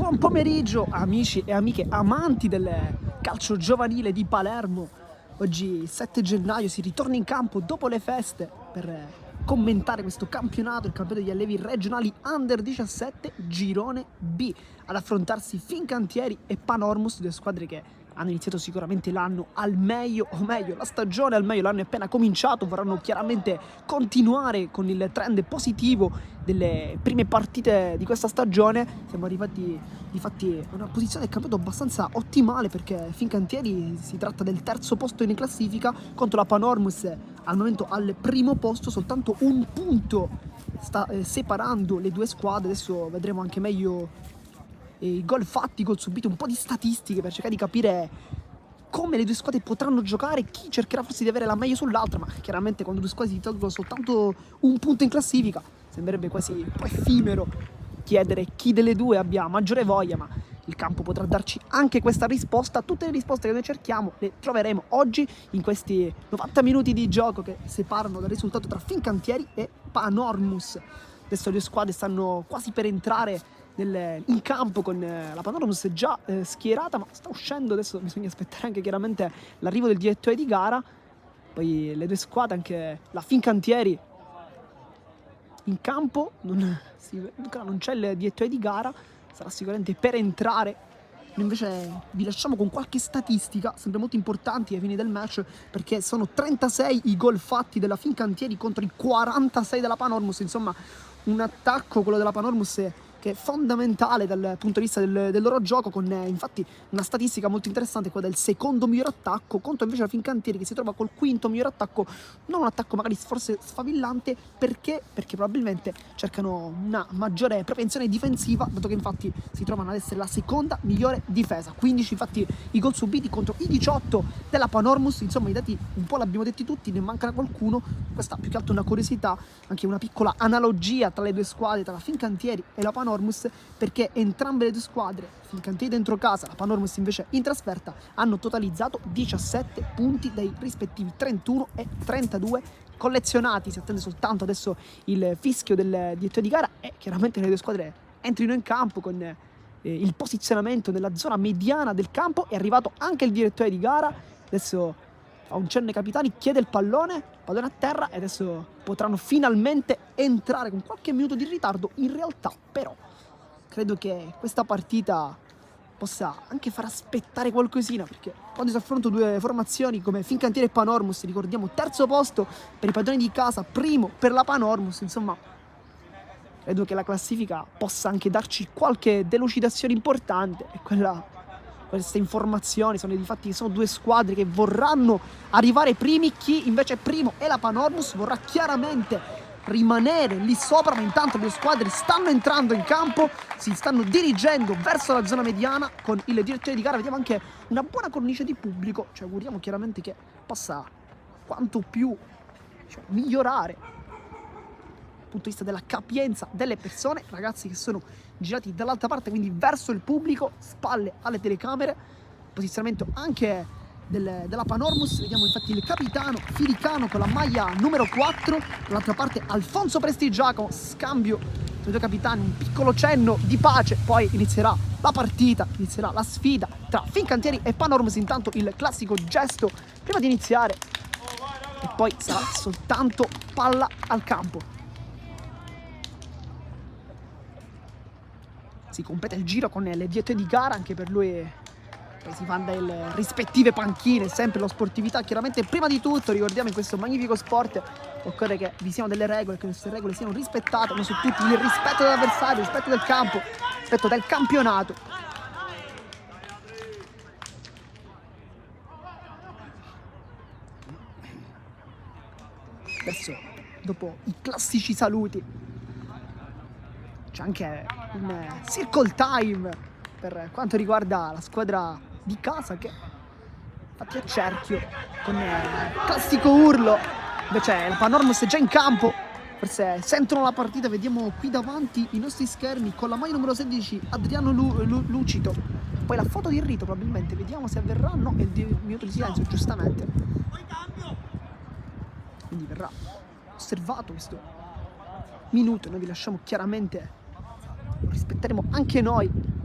Buon pomeriggio amici e amiche amanti del calcio giovanile di Palermo. Oggi 7 gennaio si ritorna in campo dopo le feste per commentare questo campionato, il campionato degli allievi regionali Under 17 Girone B. Ad affrontarsi Fincantieri e Panormus, due squadre che hanno iniziato sicuramente l'anno al meglio, o meglio, la stagione al meglio, l'anno è appena cominciato, vorranno chiaramente continuare con il trend positivo delle prime partite di questa stagione. Siamo arrivati infatti a una posizione del campionato abbastanza ottimale, perché Fincantieri si tratta del terzo posto in classifica contro la Panormus al momento al primo posto. Soltanto un punto sta separando le due squadre. Adesso vedremo anche meglio i gol fatti, i gol subiti, un po' di statistiche per cercare di capire come le due squadre potranno giocare, chi cercherà forse di avere la meglio sull'altra. Ma chiaramente quando due squadre si tolgono soltanto un punto in classifica sembrerebbe quasi un po' effimero chiedere chi delle due abbia maggiore voglia, ma il campo potrà darci anche questa risposta. Tutte le risposte che noi cerchiamo le troveremo oggi in questi 90 minuti di gioco che separano dal risultato tra Fincantieri e Panormus. Adesso le due squadre stanno quasi per entrare in campo, con la Panormus già schierata, ma sta uscendo. Adesso bisogna aspettare anche chiaramente l'arrivo del direttore di gara. Poi le due squadre, anche la Fincantieri in campo, non c'è il direttore di gara, sarà sicuramente per entrare. Noi invece vi lasciamo con qualche statistica sempre molto importanti ai fini del match, perché sono 36 i gol fatti della Fincantieri contro i 46 della Panormus. Insomma, un attacco, quello della Panormus, che è fondamentale dal punto di vista del loro gioco, con infatti una statistica molto interessante, quella del secondo miglior attacco, contro invece la Fincantieri che si trova col quinto miglior attacco. Non un attacco magari forse sfavillante, perché probabilmente cercano una maggiore propensione difensiva, dato che infatti si trovano ad essere la seconda migliore difesa. 15 infatti i gol subiti contro i 18 della Panormus. Insomma, i dati un po' l'abbiamo detti tutti, ne manca qualcuno. Questa più che altro una curiosità, anche una piccola analogia tra le due squadre, tra la Fincantieri e la Panormus, perché entrambe le due squadre, Fincantieri dentro casa, la Panormus invece in trasferta, hanno totalizzato 17 punti dai rispettivi 31 e 32 collezionati. Si attende soltanto adesso il fischio del direttore di gara e chiaramente le due squadre entrino in campo con il posizionamento nella zona mediana del campo. È arrivato anche il direttore di gara, adesso fa un cenno ai capitani, chiede il pallone a terra, e adesso potranno finalmente entrare con qualche minuto di ritardo. In realtà però credo che questa partita possa anche far aspettare qualcosina, perché quando si affrontano due formazioni come Fincantieri e Panormus, ricordiamo terzo posto per i padroni di casa, primo per la Panormus, insomma credo che la classifica possa anche darci qualche delucidazione importante. E queste informazioni sono infatti sono due squadre che vorranno arrivare primi. Chi invece è primo è la Panormus, vorrà chiaramente rimanere lì sopra, ma intanto le due squadre stanno entrando in campo, si stanno dirigendo verso la zona mediana con il direttore di gara. Vediamo anche una buona cornice di pubblico, ci auguriamo chiaramente che possa quanto più migliorare dal punto di vista della capienza delle persone. Ragazzi che sono girati dall'altra parte, quindi verso il pubblico, spalle alle telecamere. Posizionamento anche della Panormus, vediamo infatti il capitano Filicano con la maglia numero 4, dall'altra parte Alfonso Prestigiacomo. Scambio tra i due capitani, un piccolo cenno di pace, poi inizierà la partita, inizierà la sfida tra Fincantieri e Panormus. Intanto il classico gesto prima di iniziare, e poi sarà soltanto palla al campo. Si completa il giro con il direttore di gara, anche per lui poi si va dalle rispettive panchine, sempre la sportività. Chiaramente prima di tutto ricordiamo, in questo magnifico sport occorre che vi siano delle regole, che queste regole siano rispettate, ma su tutti il rispetto dell'avversario, il rispetto del campo, il rispetto del campionato. Adesso, dopo i classici saluti, c'è anche un circle time per quanto riguarda la squadra di casa, che infatti è cerchio con il classico urlo. Invece la Panormus è già in campo, forse sentono la partita. Vediamo qui davanti i nostri schermi con la maglia numero 16 Adriano Lucito. Poi la foto di rito probabilmente, vediamo se avverrà. No, è il minuto di silenzio, giustamente, quindi verrà osservato questo minuto. Noi vi lasciamo chiaramente, rispetteremo anche noi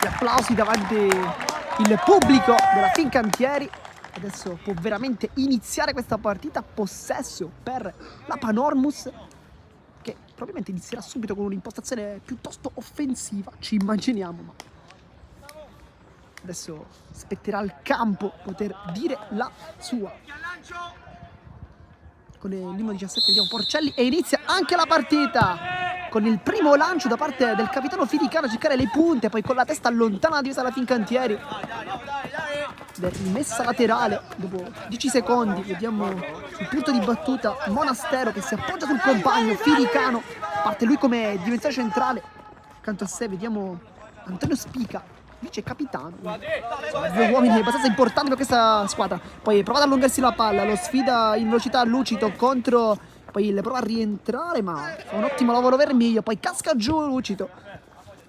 Gli applausi davanti il pubblico della Fincantieri. Adesso può veramente iniziare questa partita. Possesso per la Panormus, che probabilmente inizierà subito con un'impostazione piuttosto offensiva, ci immaginiamo, ma adesso spetterà al campo poter dire la sua. Con il numero 17 vediamo Porcelli e inizia anche la partita con il primo lancio da parte del capitano Firicano a cercare le punte, poi con la testa allontana la difesa della Fincantieri ed è rimessa laterale dopo 10 secondi. Vediamo il punto di battuta Monastero che si appoggia sul compagno Firicano, parte lui come dimensione centrale. Accanto a sé vediamo Antonio Spica, vice capitano, due uomini abbastanza importanti per questa squadra. Poi prova ad allungarsi la palla, lo sfida in velocità Lucito contro, poi le prova a rientrare ma fa un ottimo lavoro Vermiglio, poi casca giù Lucito.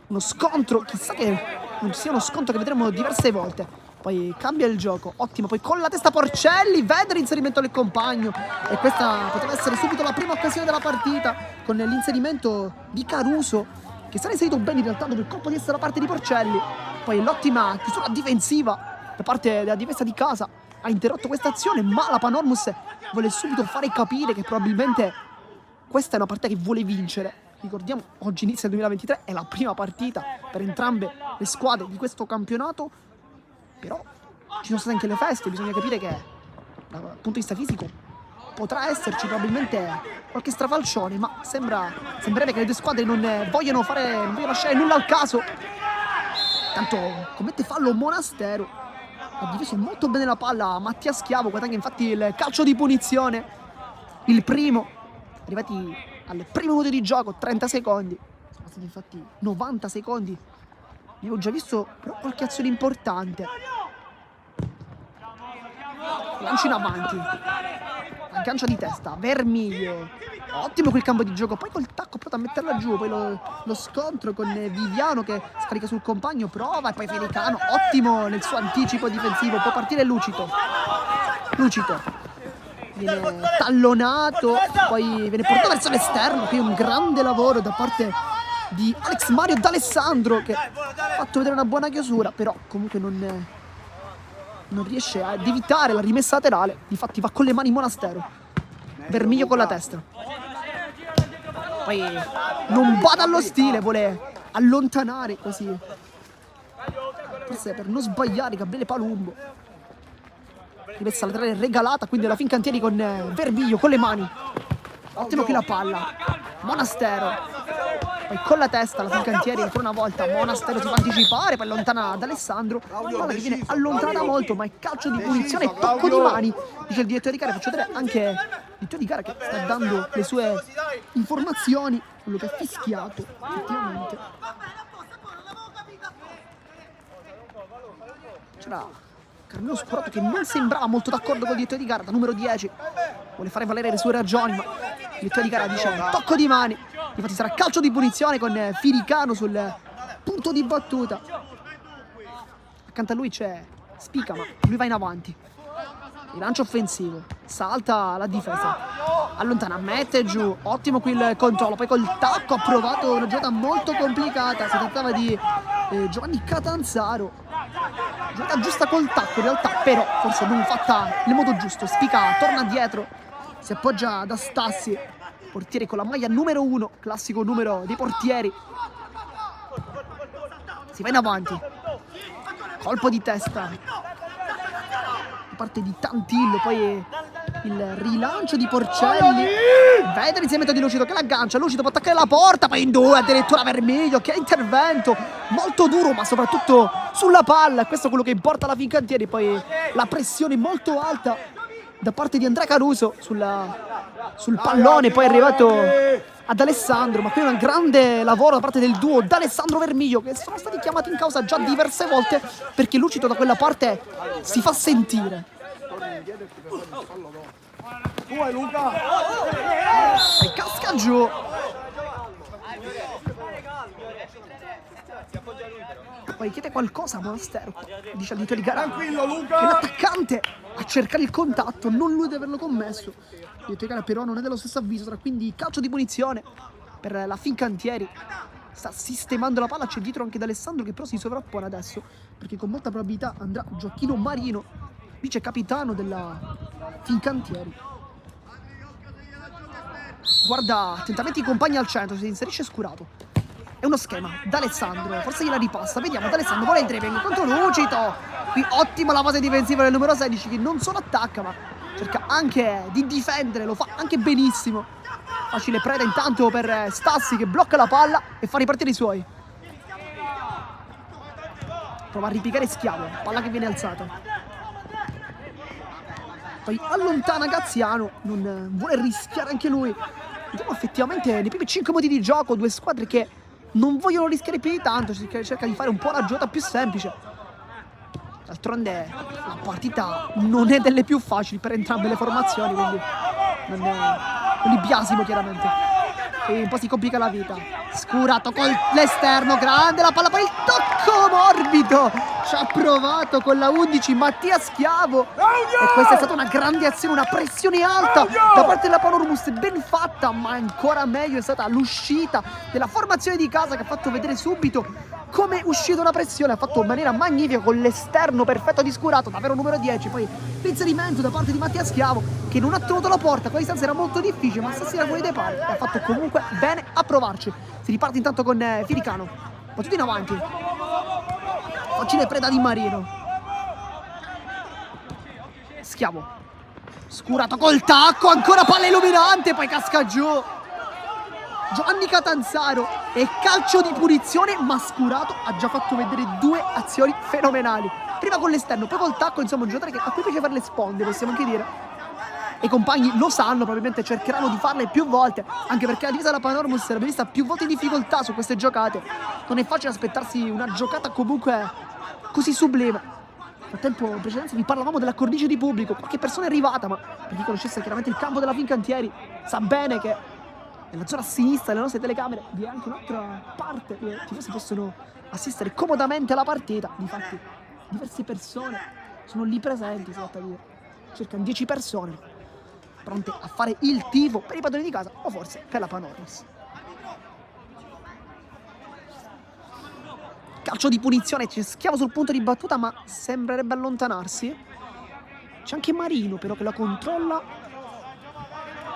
Uno scontro, chissà che non sia uno scontro che vedremo diverse volte. Poi cambia il gioco, ottimo, poi con la testa Porcelli, vede l'inserimento del compagno e questa poteva essere subito la prima occasione della partita con l'inserimento di Caruso, che sarà inserito bene in realtà dopo il colpo di essere da parte di Porcelli. Poi l'ottima chiusura difensiva da parte della difesa di casa ha interrotto questa azione, ma la Panormus vuole subito fare capire che probabilmente questa è una partita che vuole vincere. Ricordiamo, oggi inizia il 2023, è la prima partita per entrambe le squadre di questo campionato, però ci sono state anche le feste, bisogna capire che dal punto di vista fisico potrà esserci probabilmente qualche strafalcione, ma sembrerebbe che le due squadre non vogliono lasciare nulla al caso. Tanto commette fallo Monastero, ha difeso molto bene la palla Mattia Schiavo, guadagna infatti il calcio di punizione, il primo, arrivati al primo minuto di gioco, 30 secondi, sono stati infatti 90 secondi. Abbiamo già visto però qualche azione importante. Lancio in avanti, aggancia di testa, Vermiglio, ottimo quel campo di gioco, poi col tacco prova a metterla giù, poi lo scontro con Viviano che scarica sul compagno, prova, e poi Felicano, ottimo nel suo anticipo difensivo, può partire Lucito viene tallonato, poi viene portato verso l'esterno, qui un grande lavoro da parte di Alex Mario D'Alessandro che ha fatto vedere una buona chiusura, però comunque non riesce ad evitare la rimessa laterale, difatti va con le mani Monastero. Vermiglio con la testa, poi non bada allo stile, vuole allontanare così, forse per non sbagliare Gabriele Palumbo. Rimessa laterale regalata quindi alla Fincantieri con Vermiglio con le mani, ottimo qui la palla Monastero, poi con la testa la Fincantieri ancora una volta. Monastero si fa anticipare, poi allontana D'Alessandro, palla che viene allontanata molto, ma è calcio di punizione, tocco di mani, dice il direttore di gara. Faccio vedere anche il direttore di gara che sta dando le sue informazioni, quello che ha fischiato effettivamente. C'era Carmelo Scurato che non sembrava molto d'accordo con il direttore di gara, da numero 10 vuole fare valere le sue ragioni, ma il direttore di gara dice tocco di mani. Infatti sarà calcio di punizione con Firicano sul punto di battuta. Accanto a lui c'è Spica, ma lui va in avanti. Il lancio offensivo, salta la difesa, allontana, mette giù, ottimo qui il controllo, poi col tacco ha provato una giocata molto complicata, si trattava di Giovanni Catanzaro, giocata giusta col tacco in realtà, però forse non fatta nel modo giusto. Spica torna dietro, si appoggia da Stassi, portiere con la maglia numero 1, classico numero dei portieri, si va in avanti, colpo di testa da parte di Tantillo, poi il rilancio di Porcelli, vede l'inserimento di Lucito che l'aggancia, Lucito può attaccare la porta, poi in due addirittura Vermiglio, che intervento molto duro ma soprattutto sulla palla, questo è quello che importa alla Fincantieri. Poi la pressione molto alta da parte di Andrea Caruso sul pallone, poi è arrivato ad Alessandro, ma qui è un grande lavoro da parte del duo D'Alessandro Vermiglio, che sono stati chiamati in causa già diverse volte perché Lucito da quella parte si fa sentire. E casca giù, poi chiede qualcosa a Monastero, dice al direttore di gara che l'attaccante a cercare il contatto, non lui deve averlo commesso. Il direttore di gara però non è dello stesso avviso, sarà quindi calcio di punizione per la Fincantieri. sta sistemando la palla, c'è dietro anche D'Alessandro che però si sovrappone adesso, perché con molta probabilità andrà Gioacchino Marino, vice capitano della Fincantieri. Guarda attentamente i compagni al centro, si inserisce Scurato. È uno schema, D'Alessandro, forse gliela ripassa, vediamo, D'Alessandro vuole il dribbling contro Lucito. Qui ottima la fase difensiva del numero 16 che non solo attacca ma cerca anche di difendere, lo fa anche benissimo. Facile preda intanto per Stassi che blocca la palla e fa ripartire i suoi. Prova a ripiegare Schiavo, palla che viene alzata. Poi allontana Gaziano, non vuole rischiare anche lui. Vediamo effettivamente nei primi 5 minuti di gioco due squadre che non vogliono rischiare più di tanto, cerca di fare un po' la giocata più semplice. D'altronde la partita non è delle più facili per entrambe le formazioni, quindi non li biasimo chiaramente. E un po' si complica la vita. Scurato con l'esterno, grande la palla, poi il tocco morbido. Ci ha provato con la 11 Mattia Schiavo. E questa è stata una grande azione, una pressione alta da parte della Panormus, ben fatta, ma ancora meglio è stata l'uscita della formazione di casa che ha fatto vedere subito come è uscita una pressione, ha fatto in maniera magnifica con l'esterno perfetto di Scurato, davvero numero 10, poi l'inserimento da parte di Mattia Schiavo che non ha trovato la porta, quella distanza era molto difficile, ma stasera fuori dai pali e ha fatto comunque bene a provarci. Si riparte intanto con Firicano, battuto in avanti, facile preda di Marino. Schiavo, Scurato col tacco, ancora palla illuminante, poi casca giù Giovanni Catanzaro e calcio di punizione, ma Scurato ha già fatto vedere due azioni fenomenali, prima con l'esterno, poi col tacco, insomma un giocatore a cui piace fare le sponde, possiamo anche dire, e i compagni lo sanno, probabilmente cercheranno di farle più volte, anche perché la difesa della Panormus l'abbiamo vista più volte in difficoltà su queste giocate, non è facile aspettarsi una giocata comunque così sublime. Nel tempo precedente vi parlavamo della cornice di pubblico, qualche persona è arrivata, ma per chi conoscesse chiaramente il campo della Fincantieri sa bene che nella zona a sinistra delle nostre telecamere vi è anche un'altra parte dove i tifosi possono assistere comodamente alla partita. Difatti diverse persone sono lì presenti, si tratta di circa 10 persone pronte a fare il tifo per i padroni di casa o forse per la Panormus. Calcio di punizione, c'è Schiavo sul punto di battuta ma sembrerebbe allontanarsi. C'è anche Marino però che la controlla,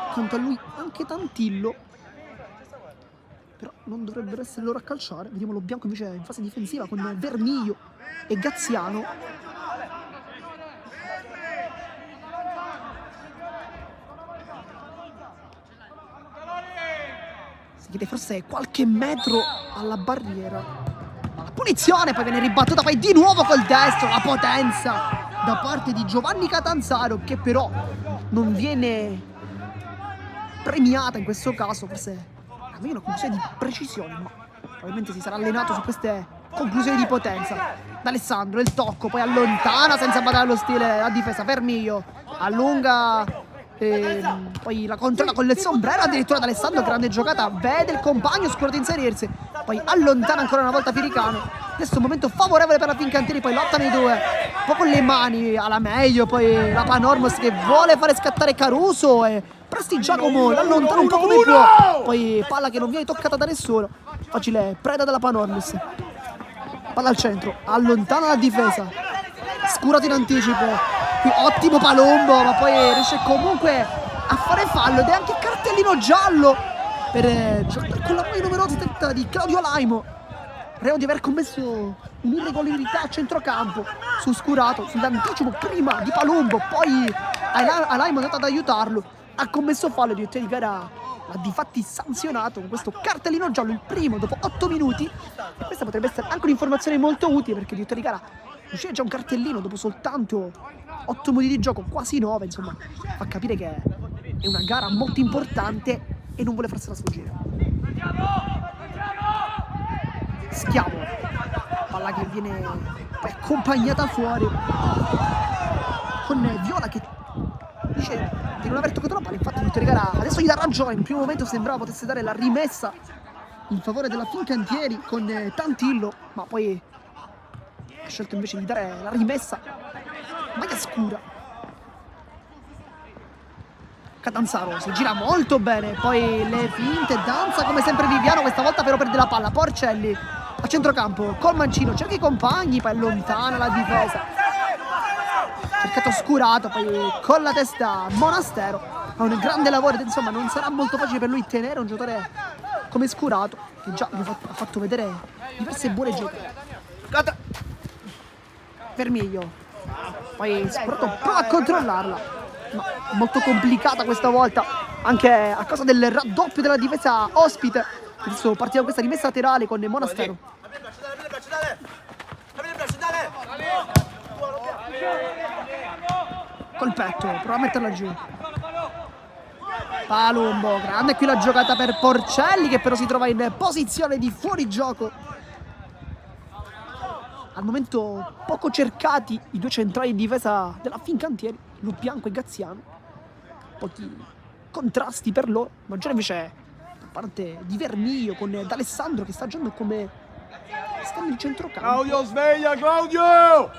accanto a lui anche Tantillo, però non dovrebbero essere loro a calciare. Vediamo lo bianco invece in fase difensiva con Vermiglio e Gaziano. Si chiede forse qualche metro alla barriera. La punizione poi viene ribattuta, poi di nuovo col destro, la potenza da parte di Giovanni Catanzaro che però non viene premiata in questo caso, forse aveva una conclusione di precisione, ma probabilmente si sarà allenato su queste conclusioni di potenza. D'Alessandro, il tocco, poi allontana senza badare allo stile la difesa, Vermiglio allunga, poi la controlla con il sombrero addirittura D'Alessandro, grande giocata, vede il compagno Scurato inserirsi, poi allontana ancora una volta Firicano. Adesso è un momento favorevole per la Fincantieri, poi lottano i due, un po' con le mani alla meglio, poi la Panormus che vuole fare scattare Caruso e Presti Giacomo l'allontana un po' come può, poi palla che non viene toccata da nessuno, facile preda della Panormus. Palla al centro, allontana la difesa, Scurato in anticipo, qui ottimo Palombo, ma poi riesce comunque a fare fallo ed è anche cartellino giallo per con la maglia numero 70 di Claudio Laimo, reo di aver commesso un'irregolarità a centrocampo su Scurato, sull'anticipo prima di Palombo, poi Laimo è andato ad aiutarlo, ha commesso fallo, il direttore di gara l'ha difatti sanzionato con questo cartellino giallo, il primo dopo 8 minuti. E questa potrebbe essere anche un'informazione molto utile perché il direttore di gara uscire già un cartellino dopo soltanto 8 minuti di gioco, quasi 9, insomma, fa capire che è una gara molto importante e non vuole farsela sfuggire. Schiavo, palla che viene accompagnata fuori con Viola che dice di non aver toccato la palla, infatti il gara adesso gli dà ragione, in un primo momento sembrava potesse dare la rimessa in favore della Fincantieri con Tantillo, ma poi ha scelto invece di dare la rimessa maglia scura. Catanzaro si gira molto bene, poi le finte, danza come sempre Viviano, questa volta però perde la palla. Porcelli a centrocampo col mancino, cerca i compagni, poi allontana la difesa. Cercato oscurato, poi con la testa Monastero. Fa un grande lavoro, insomma non sarà molto facile per lui tenere un giocatore come Scurato, che già ha fatto vedere diverse buone giocate. Vermiglio, poi Scurato prova a controllarla, ma molto complicata questa volta, anche a causa del raddoppio della difesa ospite. Adesso partiamo questa rimessa laterale con Monastero. Col petto, prova a metterla giù. Palumbo, grande qui la giocata per Porcelli, che però si trova in posizione di fuorigioco. Al momento poco cercati i due centrali in difesa della Fincantieri, Lubianco e Gazziano. Pochi contrasti per loro, maggiore invece da parte di Vermiglio con D'Alessandro, che sta giocando come esterno di centrocampo. Claudio, sveglia, Claudio!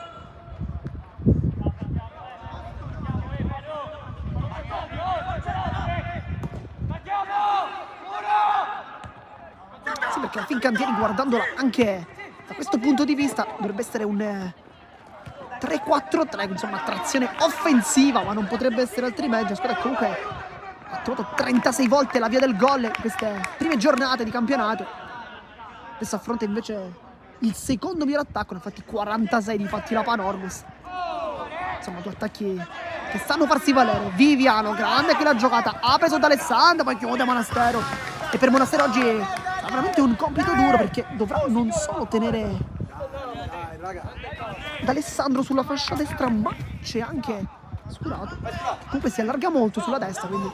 Sì, perché la Fincantieri, guardandola anche da questo punto di vista, dovrebbe essere un 3-4-3, insomma trazione offensiva, ma non potrebbe essere altrimenti. La squadra comunque ha trovato 36 volte la via del gol in queste prime giornate di campionato. Adesso affronta invece il secondo miglior attacco, ne ha fatti 46 di fatti la Panormus. Insomma, due attacchi che sanno farsi valere. Viviano, grande qui la giocata, ha preso D'Alessandro, poi chiude Monastero. E per Monastero oggi ha veramente un compito duro, perché dovrà non solo tenere D'Alessandro sulla fascia destra, ma c'è anche Scurato, che comunque si allarga molto sulla destra, quindi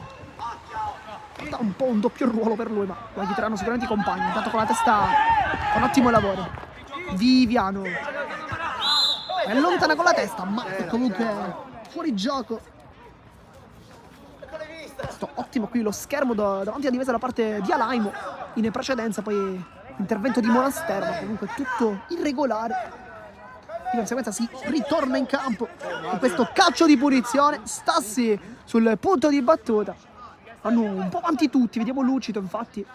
dà un po' un doppio ruolo per lui, ma lo aiuteranno sicuramente i compagni. Intanto con la testa, con ottimo lavoro Viviano, è lontana con la testa, ma è comunque fuori gioco. Sto ottimo qui lo schermo davanti alla difesa da parte di Alaimo in precedenza, poi intervento di Monastero, ma comunque tutto irregolare. Di conseguenza si ritorna in campo con questo calcio di punizione. Stassi sul punto di battuta, vanno un po' avanti tutti, vediamo Lucito infatti,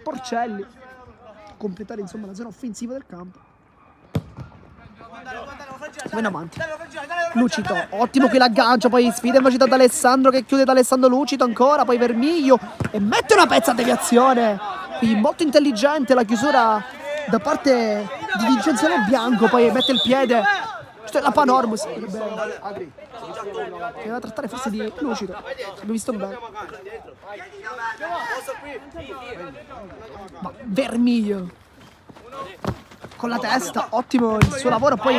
Porcelli a completare insomma la zona offensiva del campo. Viene avanti Lucito, ottimo qui l'aggancio, poi sfida in velocità da Alessandro, che chiude da Alessandro. Lucito ancora, poi Vermiglio, e mette una pezza a deviazione, quindi molto intelligente la chiusura da parte di Vincenzo Bianco. Poi mette il piede, questa è la Panormus, che va a trattare forse di Lucito, abbiamo visto bene, ma Vermiglio con la testa, ottimo il suo lavoro, poi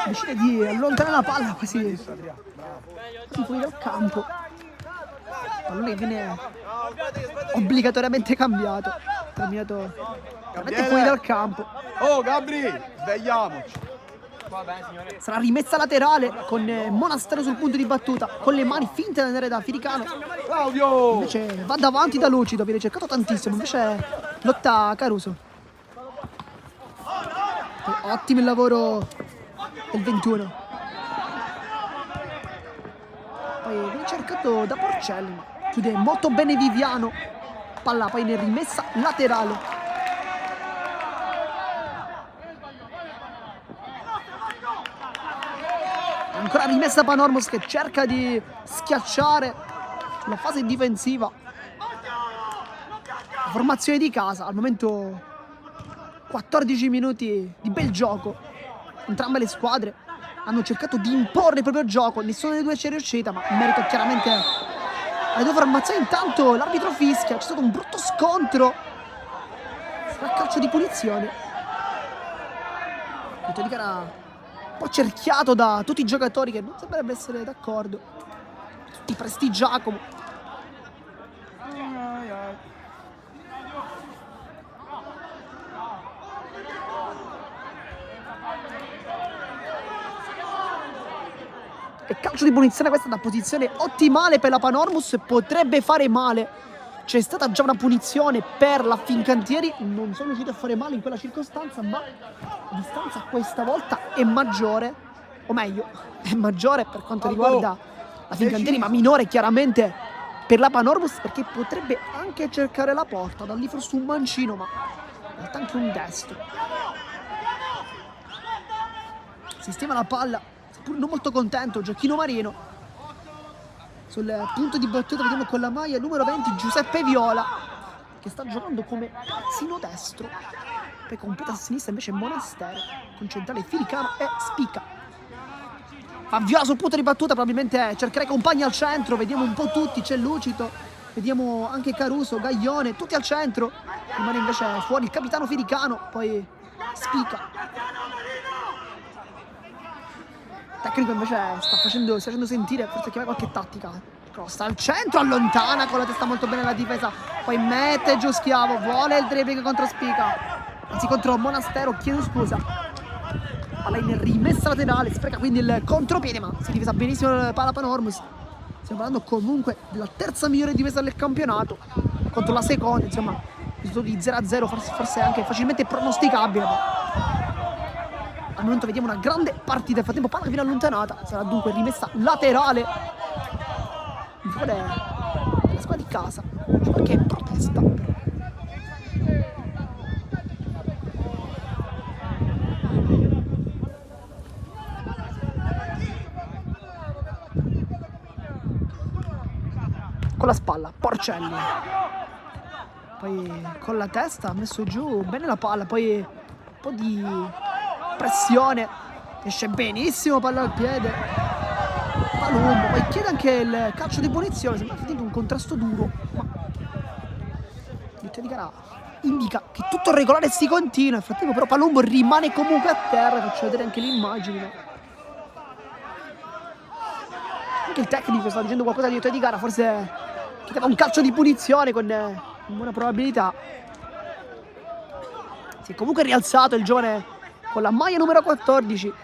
decide di allontanare la palla quasi fuori dal campo. Pallone che viene obbligatoriamente cambiato, terminato veramente fuori dal campo. Oh Gabri, svegliamoci. Sarà rimessa laterale con Monastero sul punto di battuta, con le mani finte da andare da Firicano. Claudio! Invece va davanti da Lucido, viene cercato tantissimo, invece lotta Caruso. Ottimo il lavoro del 21. Poi viene cercato da Porcelli, ma chiude molto bene Viviano. Palla poi in rimessa laterale. Ancora rimessa Panormos, che cerca di schiacciare la fase difensiva. La formazione di casa, al momento 14 minuti di bel gioco. Entrambe le squadre hanno cercato di imporre il proprio gioco, nessuna delle due ci è riuscita, ma in merito chiaramente alle due formazioni. Intanto l'arbitro fischia, c'è stato un brutto scontro, sarà calcio di punizione. Punto di gara un po' cerchiato da tutti i giocatori, che non sembrerebbe essere d'accordo. Tutti presti Giacomo. E calcio di punizione, questa da posizione ottimale per la Panormus, potrebbe fare male. C'è stata già una punizione per la Fincantieri, non sono riusciti a fare male in quella circostanza, ma la distanza questa volta è maggiore, o meglio, è maggiore per quanto riguarda la Fincantieri, ma minore chiaramente per la Panormus, perché potrebbe anche cercare la porta. Da lì forse un mancino, ma in realtà anche un destro. Sistema la palla, seppur non molto contento Gioacchino Marino. Sul punto di battuta vediamo con la maglia numero 20 Giuseppe Viola, che sta giocando come terzino destro. Poi completa a sinistra invece Monastero, con centrale Filicano e Spica. Fa Viola sul punto di battuta, probabilmente cercherà i compagni al centro. Vediamo un po' tutti, c'è Lucito, vediamo anche Caruso, Gaglione, tutti al centro. Rimane invece fuori il capitano Filicano, poi Spica. Il tecnico invece sta facendo sentire, forse chiama qualche tattica. Cross al centro, allontana con la testa molto bene la difesa. Poi mette giù Schiavo, vuole il dribbling contro Spica. Anzi contro Monastero, chiedo scusa. Palla in rimessa laterale, spreca quindi il contropiede, ma si è difesa benissimo la Panormus. Stiamo parlando comunque della terza migliore difesa del campionato contro la seconda, insomma, il risultato di 0-0 forse anche facilmente pronosticabile, ma al momento vediamo una grande partita. Nel frattempo palla che viene allontanata, sarà dunque rimessa laterale in favore della squadra di casa. C'è qualche protesta però. Con la spalla Porcelli, poi con la testa ha messo giù bene la palla, poi un po' di pressione, esce benissimo, palla al piede Palumbo, poi chiede anche il calcio di punizione. Sembra finito un contrasto duro, ma il di gara indica che tutto regolare si continua. Nel frattempo però Palumbo rimane comunque a terra. Faccio vedere anche le immagini. Anche il tecnico sta dicendo qualcosa di gara, forse chiedeva un calcio di punizione con buona probabilità. Si è comunque rialzato il giovane con la maglia numero 14.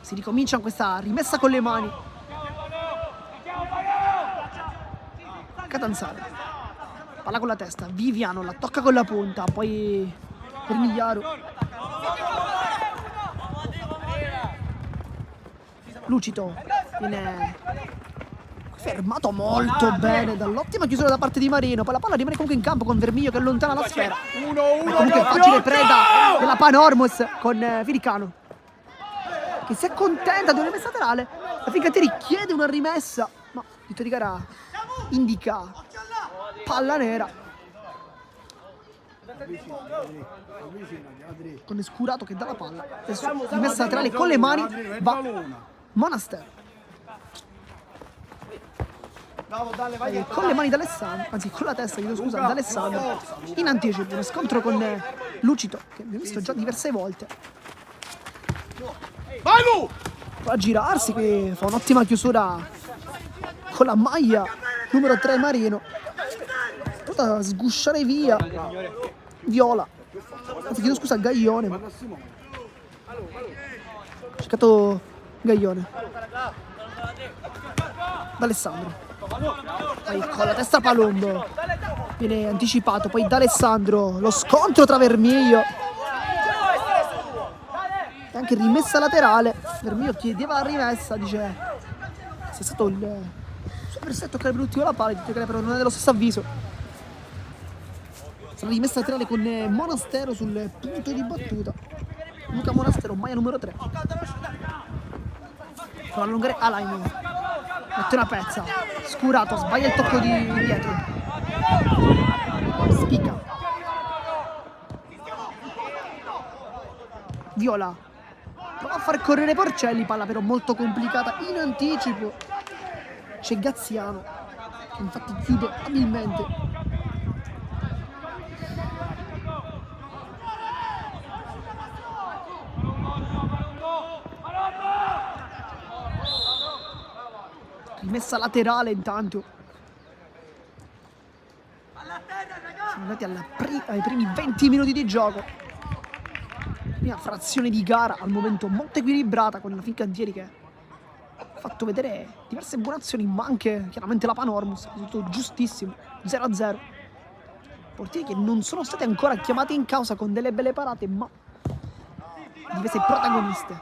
Si ricomincia questa rimessa con le mani. Catanzaro, palla con la testa, Viviano la tocca con la punta, poi per Migliaro. Lucito viene fermato molto bene dall'ottima chiusura da parte di Marino. Poi la palla rimane comunque in campo con Vermiglio che allontana la sfera. Comunque facile preda della Panormus con Filicano, che si accontenta di una rimessa laterale. La Fincantieri chiede una rimessa, ma il di gara indica palla nera. Con Scurato che dà la palla. Adesso rimessa laterale con le mani va Monastero. Con le mani d'Alessandro, anzi con la testa, chiedo scusa, d'Alessandro in anticipo. Uno scontro con Lucito che abbiamo visto già diverse volte. Va a girarsi, qui fa un'ottima chiusura con la maglia numero 3 Marino. Tenta a sgusciare via Viola, anzi chiedo scusa, Gaglione. Ha cercato Gaglione. D'Alessandro, poi con la testa Palumbo viene anticipato, poi D'Alessandro, lo scontro tra Vermiglio e anche rimessa laterale. Vermiglio chiedeva la rimessa, dice sia stato il suo versetto a toccare per l'ultimo la palla, però non è dello stesso avviso. Sarà rimessa laterale con Monastero sul punto di battuta. Luca Monastero, maglia numero 3. Fa allungare Alain, mette una pezza, Scurato, sbaglia il tocco di dietro. Spica, Viola prova a far correre Porcelli, palla però molto complicata in anticipo. C'è Gazziano che infatti chiude abilmente. Rimessa laterale intanto. Siamo andati ai primi 20 minuti di gioco. Prima frazione di gara, al momento molto equilibrata, con la Fincantieri che ha fatto vedere diverse buone azioni, ma anche chiaramente la Panormus, tutto giustissimo, 0-0. portieri che non sono state ancora chiamate in causa con delle belle parate, ma difese protagoniste.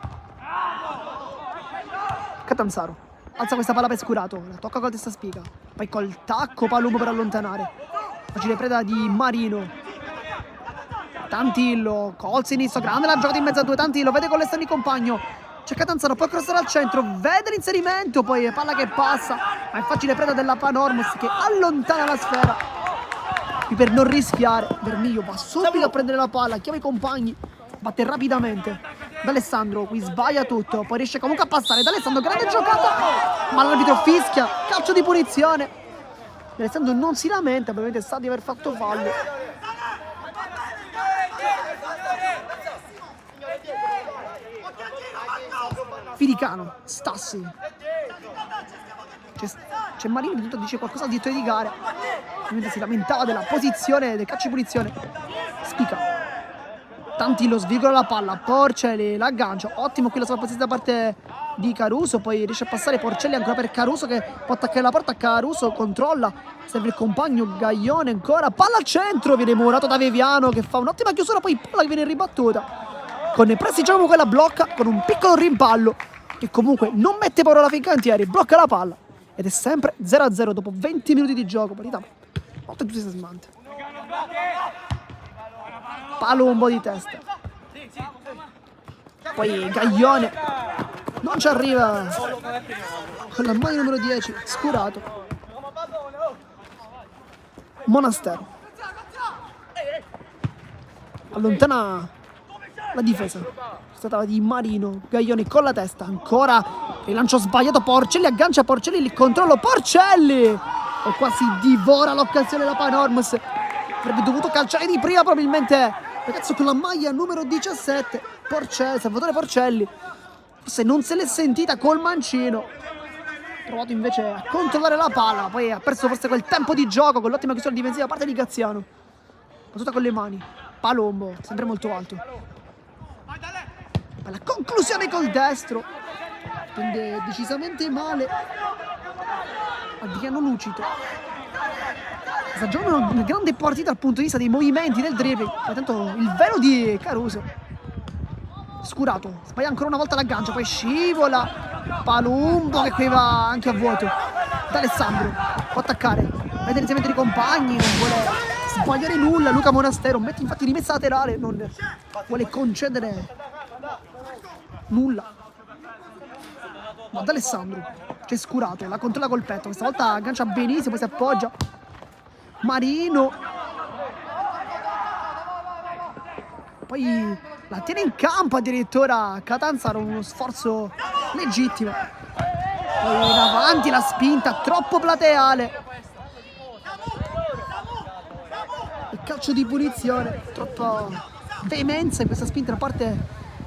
Catanzaro alza questa palla per Scurato, la tocca con la testa spiga, poi col tacco Palumbo per allontanare. Facile preda di Marino. Tantillo, col sinistro, grande la giocata in mezzo a due. Tantillo vede con l'esterno il compagno, c'è Catanzaro, poi crossare al centro, vede l'inserimento, poi palla che passa, ma è facile preda della Panormus che allontana la sfera. Qui per non rischiare, Vermiglio va subito a prendere la palla, chiama i compagni, batte rapidamente. D'Alessandro qui sbaglia tutto, poi riesce comunque a passare. D'Alessandro, grande giocata, ma l'arbitro fischia, calcio di punizione. D'Alessandro non si lamenta, ovviamente sa di aver fatto fallo. Filicano, Stassi. C'è Marino che intanto dice qualcosa dietro di gara. Ovviamente si lamentava della posizione del calcio di punizione. Spica. Tantillo svigola la palla, Porcelli l'aggancia, ottimo qui la sovrapposizione da parte di Caruso, poi riesce a passare Porcelli ancora per Caruso che può attaccare la porta. Caruso controlla, serve il compagno Gaglione ancora, palla al centro, viene murato da Viviano che fa un'ottima chiusura, poi palla che viene ribattuta. Con Presti Giacomo che la blocca con un piccolo rimpallo che comunque non mette paura alla Fincantieri, blocca la palla ed è sempre 0-0 dopo 20 minuti di gioco, partita molto entusiasmante. Palumbo di testa, poi Gaglione non ci arriva con la maglia numero 10, Scurato. Monastero allontana la difesa, si trattava di Marino. Gaglione con la testa, ancora il lancio sbagliato, Porcelli aggancia Porcelli, il controllo Porcelli e quasi divora l'occasione la Panormus. Avrebbe dovuto calciare di prima probabilmente ragazzo con la maglia numero 17, Porcelli, Salvatore Porcelli. Forse non se l'è sentita col mancino, ha provato invece a controllare la palla, poi ha perso forse quel tempo di gioco con l'ottima chiusura difensiva da parte di Graziano. Battuta con le mani, Palumbo sempre molto alto, la conclusione col destro, prende decisamente male Adriano Lucito. Sta giocando una grande partita dal punto di vista dei movimenti, del dribbling. Intanto il velo di Caruso. Scurato, sbaglia ancora una volta l'aggancio, poi scivola Palumbo che qui va anche a vuoto. D'Alessandro può attaccare, vede inizialmente i compagni, non vuole sbagliare nulla. Luca Monastero mette infatti rimessa laterale, non vuole concedere nulla. Ma D'Alessandro c'è Scurato, la controlla col petto, questa volta aggancia benissimo, poi si appoggia. Marino, poi la tiene in campo addirittura Catanzaro, uno sforzo legittimo, poi in avanti la spinta troppo plateale, il calcio di punizione, troppa veemenza in questa spinta da parte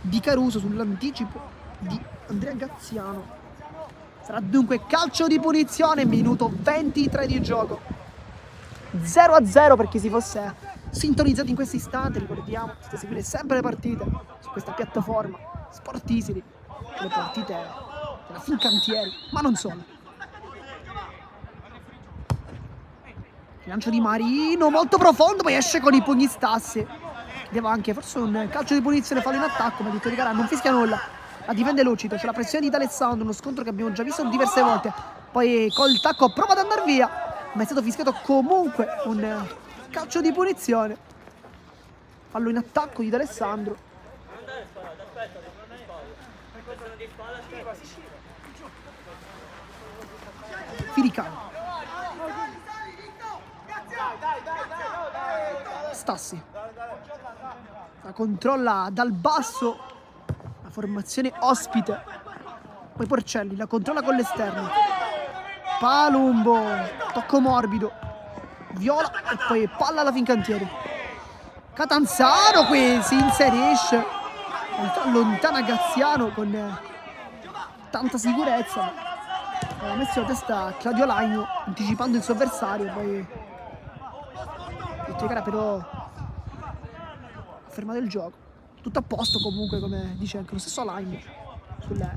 di Caruso sull'anticipo di Andrea Graziano. Sarà dunque calcio di punizione, minuto 23 di gioco. 0-0 per chi si fosse sintonizzato in questo istante. Ricordiamo, potete seguire sempre le partite su questa piattaforma Sportisili, le partite della Fincantieri, ma non solo. Il lancio di Marino molto profondo, poi esce con i pugni Stassi. Chiedeva anche forse un calcio di punizione, fallo in attacco, ma il diritto di gara non fischia nulla. La difende Lucito, c'è la pressione di D'Alessandro, uno scontro che abbiamo già visto diverse volte. Poi col tacco prova ad andare via, ma è stato fischiato comunque un calcio di punizione. Fallo in attacco di D'Alessandro. Filicano, Stassi la controlla dal basso, la formazione ospite. Poi Porcelli la controlla con l'esterno. Palumbo, tocco morbido, viola e poi palla alla Fincantieri. Catanzaro qui si inserisce, allontana Graziano con tanta sicurezza, ha messo la testa Claudio Lagno anticipando il suo avversario, poi gara però ha fermato il gioco. Tutto a posto comunque, come dice anche lo stesso Lagno sulla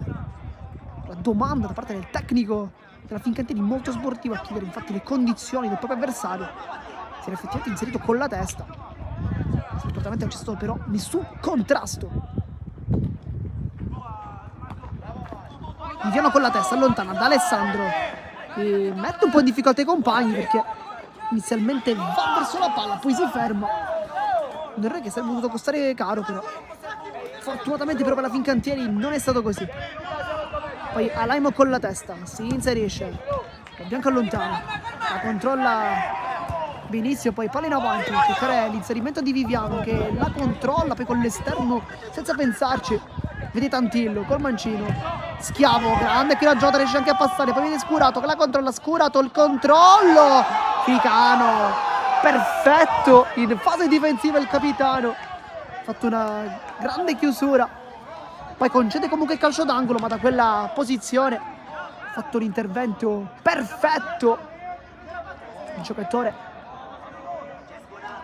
domanda da parte del tecnico della Fincantieri, molto sportivo a chiedere infatti le condizioni del proprio avversario. si era effettivamente inserito con la testa. Sfortunatamente non c'è stato però nessun contrasto. Viviano con la testa, allontana da Alessandro e mette un po' in difficoltà i compagni perché inizialmente va verso la palla, poi si ferma. Un errore che sarebbe dovuto costare caro, però fortunatamente però per la Fincantieri non è stato così. Poi Alaimo con la testa, si inserisce, Bianco allontana, la controlla benissimo, poi palla in avanti, che crea l'inserimento di Viviano che la controlla, poi con l'esterno senza pensarci, vede Tantillo col mancino, Schiavo, grande qui la Giota, riesce anche a passare, poi viene Scurato che la controlla, Scurato il controllo, Ficano, perfetto in fase difensiva il capitano, ha fatto una grande chiusura, poi concede comunque il calcio d'angolo, ma da quella posizione ha fatto l'intervento perfetto il giocatore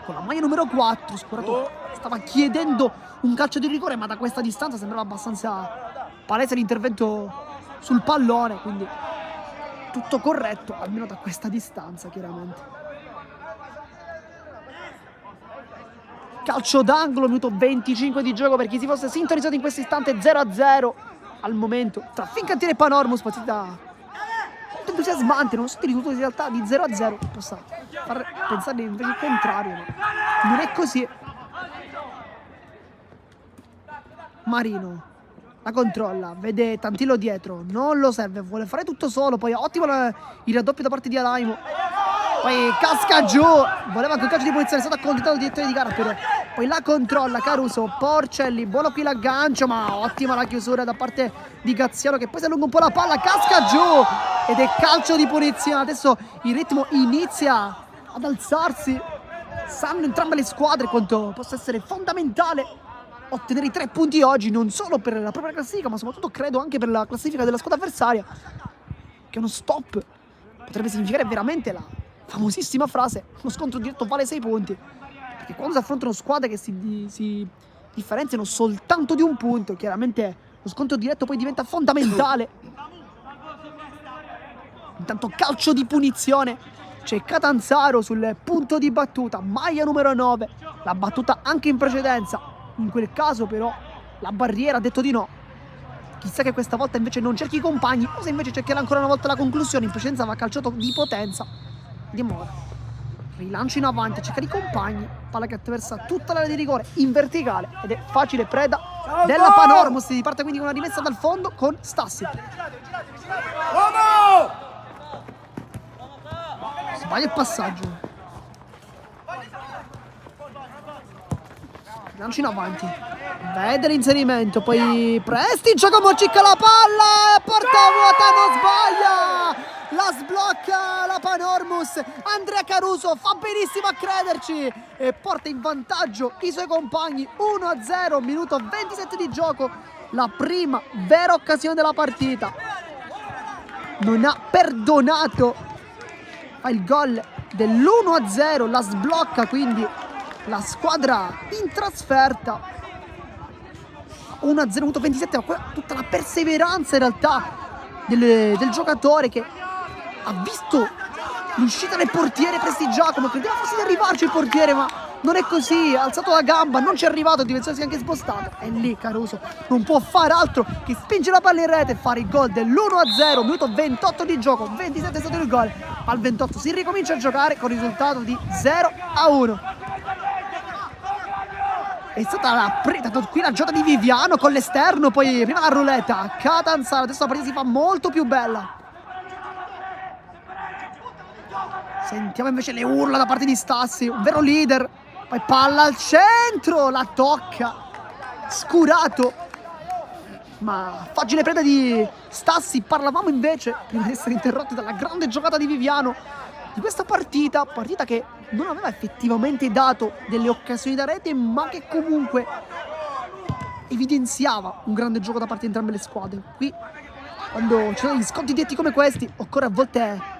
con la maglia numero 4. Scurato stava chiedendo un calcio di rigore, ma da questa distanza sembrava abbastanza palese l'intervento sul pallone, quindi tutto corretto, almeno da questa distanza chiaramente. Calcio d'angolo, minuto 25 di gioco per chi si fosse sintonizzato in questo istante, 0-0 al momento tra Fincantieri e Panormus, partita molto entusiasmante, nonostante il risultato in realtà di 0-0 possa far pensare invece il contrario, ma non è così. Marino la controlla, vede Tantillo dietro, non lo serve, vuole fare tutto solo, poi ottimo il raddoppio da parte di Alaimo, poi casca giù, voleva anche un calcio di punizione, è stato accontentato il direttore di gara però, poi la controlla Caruso, Porcelli, buono qui l'aggancio, ma ottima la chiusura da parte di Gaziano che poi si allunga un po' la palla, casca giù ed è calcio di punizione. Adesso il ritmo inizia ad alzarsi, sanno entrambe le squadre quanto possa essere fondamentale ottenere i 3 punti oggi, non solo per la propria classifica, ma soprattutto credo anche per la classifica della squadra avversaria, che uno stop potrebbe significare veramente la famosissima frase uno scontro diretto vale 6 punti, perché quando si affrontano squadre che si differenziano soltanto di un punto, chiaramente lo scontro diretto poi diventa fondamentale. Intanto calcio di punizione, c'è Catanzaro sul punto di battuta, maglia numero 9, l'ha battuta anche in precedenza. In quel caso però la barriera ha detto di no. Chissà che questa volta invece non cerchi i compagni, o se invece cercherà ancora una volta la conclusione. In precedenza aveva calciato di potenza. Vediamo ora. Rilancio in avanti, cerca i compagni. Palla che attraversa tutta l'area di rigore in verticale ed è facile preda della Panormus. Si parte quindi con una rimessa dal fondo con Stassi. Sbaglia il passaggio. Lancio in avanti, vede l'inserimento, poi Presti, Giacomo cicca la palla, porta vuota, non sbaglia, la sblocca la Panormus, Andrea Caruso fa benissimo a crederci e porta in vantaggio i suoi compagni, 1-0, minuto 27 di gioco, la prima vera occasione della partita, non ha perdonato, fa il gol dell'1-0, la sblocca quindi la squadra in trasferta. 1-0, minuto 27, ma tutta la perseveranza in realtà del giocatore che ha visto l'uscita del portiere Presti Giacomo, credeva fosse di arrivarci il portiere ma non è così, ha alzato la gamba, non ci è arrivato, il difensore si è anche spostato e lì Caruso non può fare altro che spingere la palla in rete e fare il gol dell'1-0, minuto 28 di gioco, 27 è stato il gol, al 28 si ricomincia a giocare con il risultato di 0-1. È stata la qui la giocata di Viviano con l'esterno, poi prima la ruletta, Catanzaro, adesso la partita si fa molto più bella. Sentiamo invece le urla da parte di Stassi, un vero leader, poi palla al centro, la tocca, Scurato, ma facile preda di Stassi. Parlavamo invece, prima di essere interrotti dalla grande giocata di Viviano, di questa partita che non aveva effettivamente dato delle occasioni da rete, ma che comunque evidenziava un grande gioco da parte di entrambe le squadre. Qui, quando ci sono degli sconti diretti come questi, occorre a volte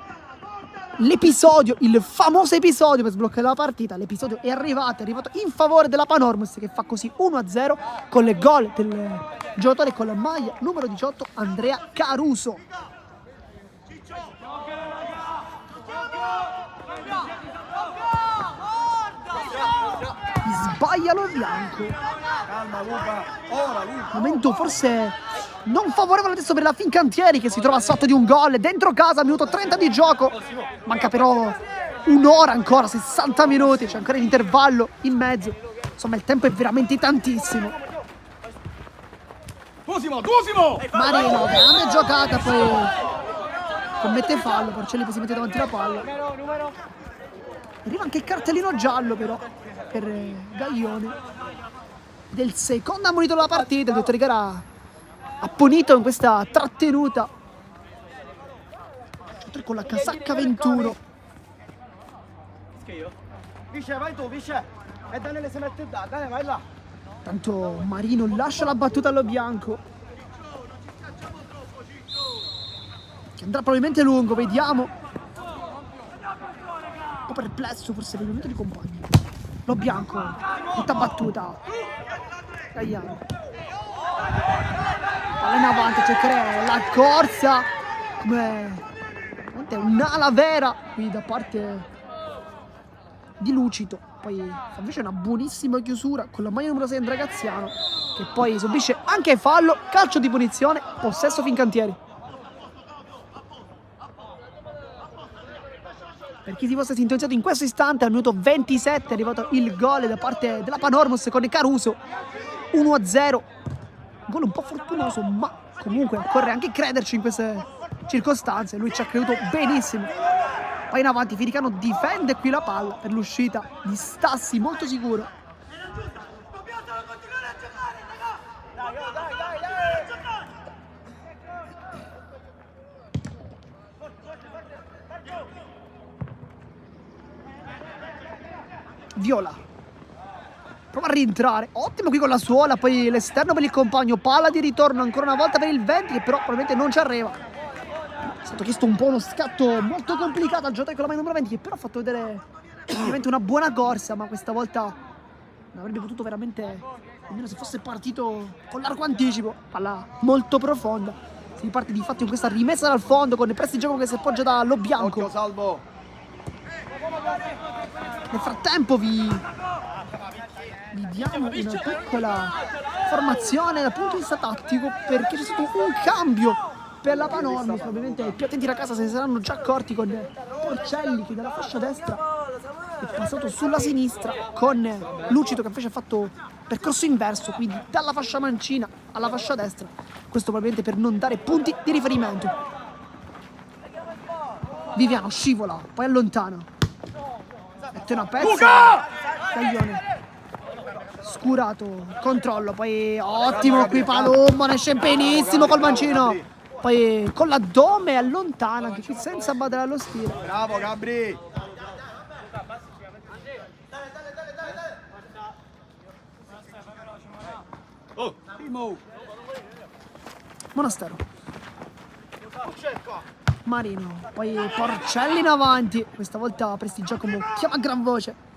l'episodio, il famoso episodio per sbloccare la partita. L'episodio è arrivato in favore della Panormus, che fa così 1-0 con le gol del giocatore con la maglia numero 18 Andrea Caruso. sbaglia lo bianco. Calma Luca, ora Luca. Momento forse non favorevole adesso per la Fincantieri, che si trova sotto di un gol dentro casa, minuto 30 di gioco. Manca però un'ora ancora, 60 minuti, c'è ancora l'intervallo in mezzo. Insomma, il tempo è veramente tantissimo. Tuosimo! Marino, grande giocata, poi commette fallo, Porcelli poi si mette davanti la palla. Arriva anche il cartellino giallo però per Gaglione. Del secondo ammonito della partita, il dottore Gara ha punito in questa trattenuta. Con la casacca 21. Vice, vai tu, vice. E Daniele si mette da, dai, vai là. Tanto Marino lascia la battuta allo bianco, che andrà probabilmente lungo, vediamo. Un po' perplesso forse per il momento di compagni. Lo bianco, tutta battuta. Gagliano. Palla in avanti, cercare la corsa. Come un'ala vera qui da parte di Lucito. Poi fa invece una buonissima chiusura con la maglia numero 6 Andrea Graziano, che poi subisce anche fallo, calcio di punizione, possesso Fincantieri. Per chi si fosse sintonizzato in questo istante, al minuto 27 è arrivato il gol da parte della Panormos con Caruso, 1-0. Gol un po' fortunoso, ma comunque occorre anche crederci in queste circostanze, lui ci ha creduto benissimo. Poi in avanti Firicano difende qui la palla per l'uscita di Stassi, molto sicuro. Viola prova a rientrare, ottimo qui con la suola, poi l'esterno per il compagno, palla di ritorno ancora una volta per il 20 che però probabilmente non ci arriva. È stato chiesto un po' uno scatto molto complicato al giocatore con la maglia numero 20, che però ha fatto vedere ovviamente una buona corsa, ma questa volta non avrebbe potuto veramente, almeno se fosse partito con largo anticipo. Palla molto profonda, si riparte di fatto in questa rimessa dal fondo con il Prestigiacomo che si appoggia da Lo Bianco. Occhio Salvo. Nel frattempo vi diamo una piccola formazione dal punto di vista tattico, perché c'è stato un cambio per la Panormos. Probabilmente i più attenti da casa se ne saranno già accorti, con Porcelli che dalla fascia destra è passato sulla sinistra, con Lucito che invece ha fatto percorso inverso, quindi dalla fascia mancina alla fascia destra. Questo probabilmente per non dare punti di riferimento. Viviano scivola, poi allontana, mette una pezza. Gaglione scurato, controllo, poi ottimo qui Palombo, ne esce benissimo col mancino, poi con l'addome allontana anche qui senza battere allo stile. Bravo Gabri. Oh, Timo. Monastero, Marino, poi Porcelli in avanti, questa volta Prestigiacomo chiama a gran voce.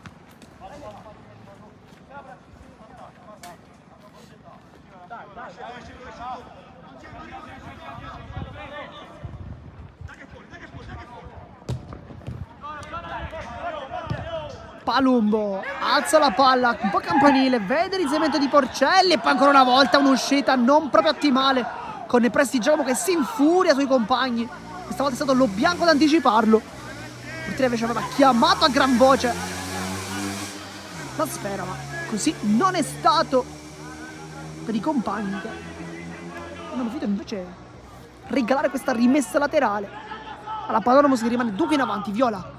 Palumbo alza la palla, un po' campanile, vede l'inserimento di Porcelli e poi ancora una volta un'uscita non proprio ottimale con il Prestigiacomo che si infuria sui compagni. Questa volta è stato Lo Bianco ad anticiparlo. Il portiere invece aveva chiamato a gran voce la sfera, ma così non è stato per i compagni che hanno preferito invece regalare questa rimessa laterale alla Panormos, che rimane dunque in avanti. Viola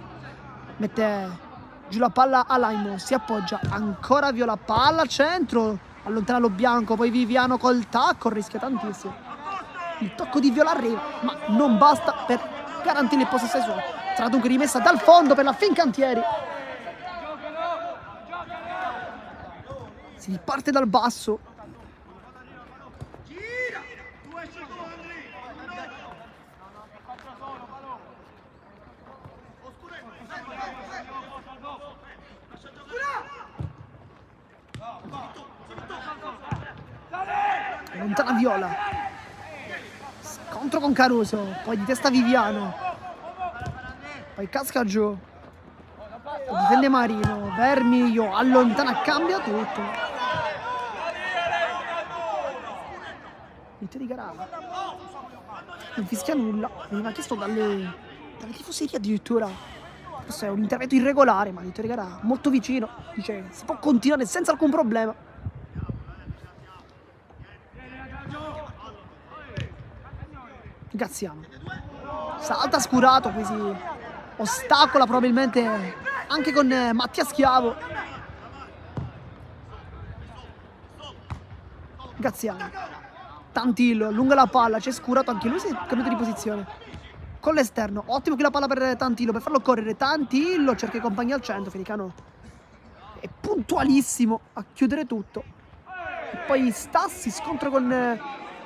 mette giù la palla a Laimo, si appoggia ancora Viola, palla al centro, allontana Lo Bianco, poi Viviano col tacco, rischia tantissimo. Il tocco di Viola arriva, ma non basta per garantire il possesso ai suoi. Sarà dunque rimessa dal fondo per la Fincantieri. Si riparte dal basso. Lontana Viola, scontro con Caruso, poi di testa Viviano, poi casca giù, Difende Marino, Vermiglio allontana, cambia tutto. Inizio di gara. Non fischia nulla, veniva chiesto dalle tifoserie addirittura. Questo è un intervento irregolare, ma l'inizio di gara molto vicino. Dice si può continuare senza alcun problema. Graziano salta scurato, quasi ostacola probabilmente anche con Mattia Schiavo. Graziano, Tantillo allunga la palla, c'è scurato anche lui, si è cambiato di posizione con l'esterno. Ottimo qui la palla per Tantillo, per farlo correre. Tantillo cerca i compagni al centro. Felicano è puntualissimo a chiudere tutto. E poi Stassi scontra con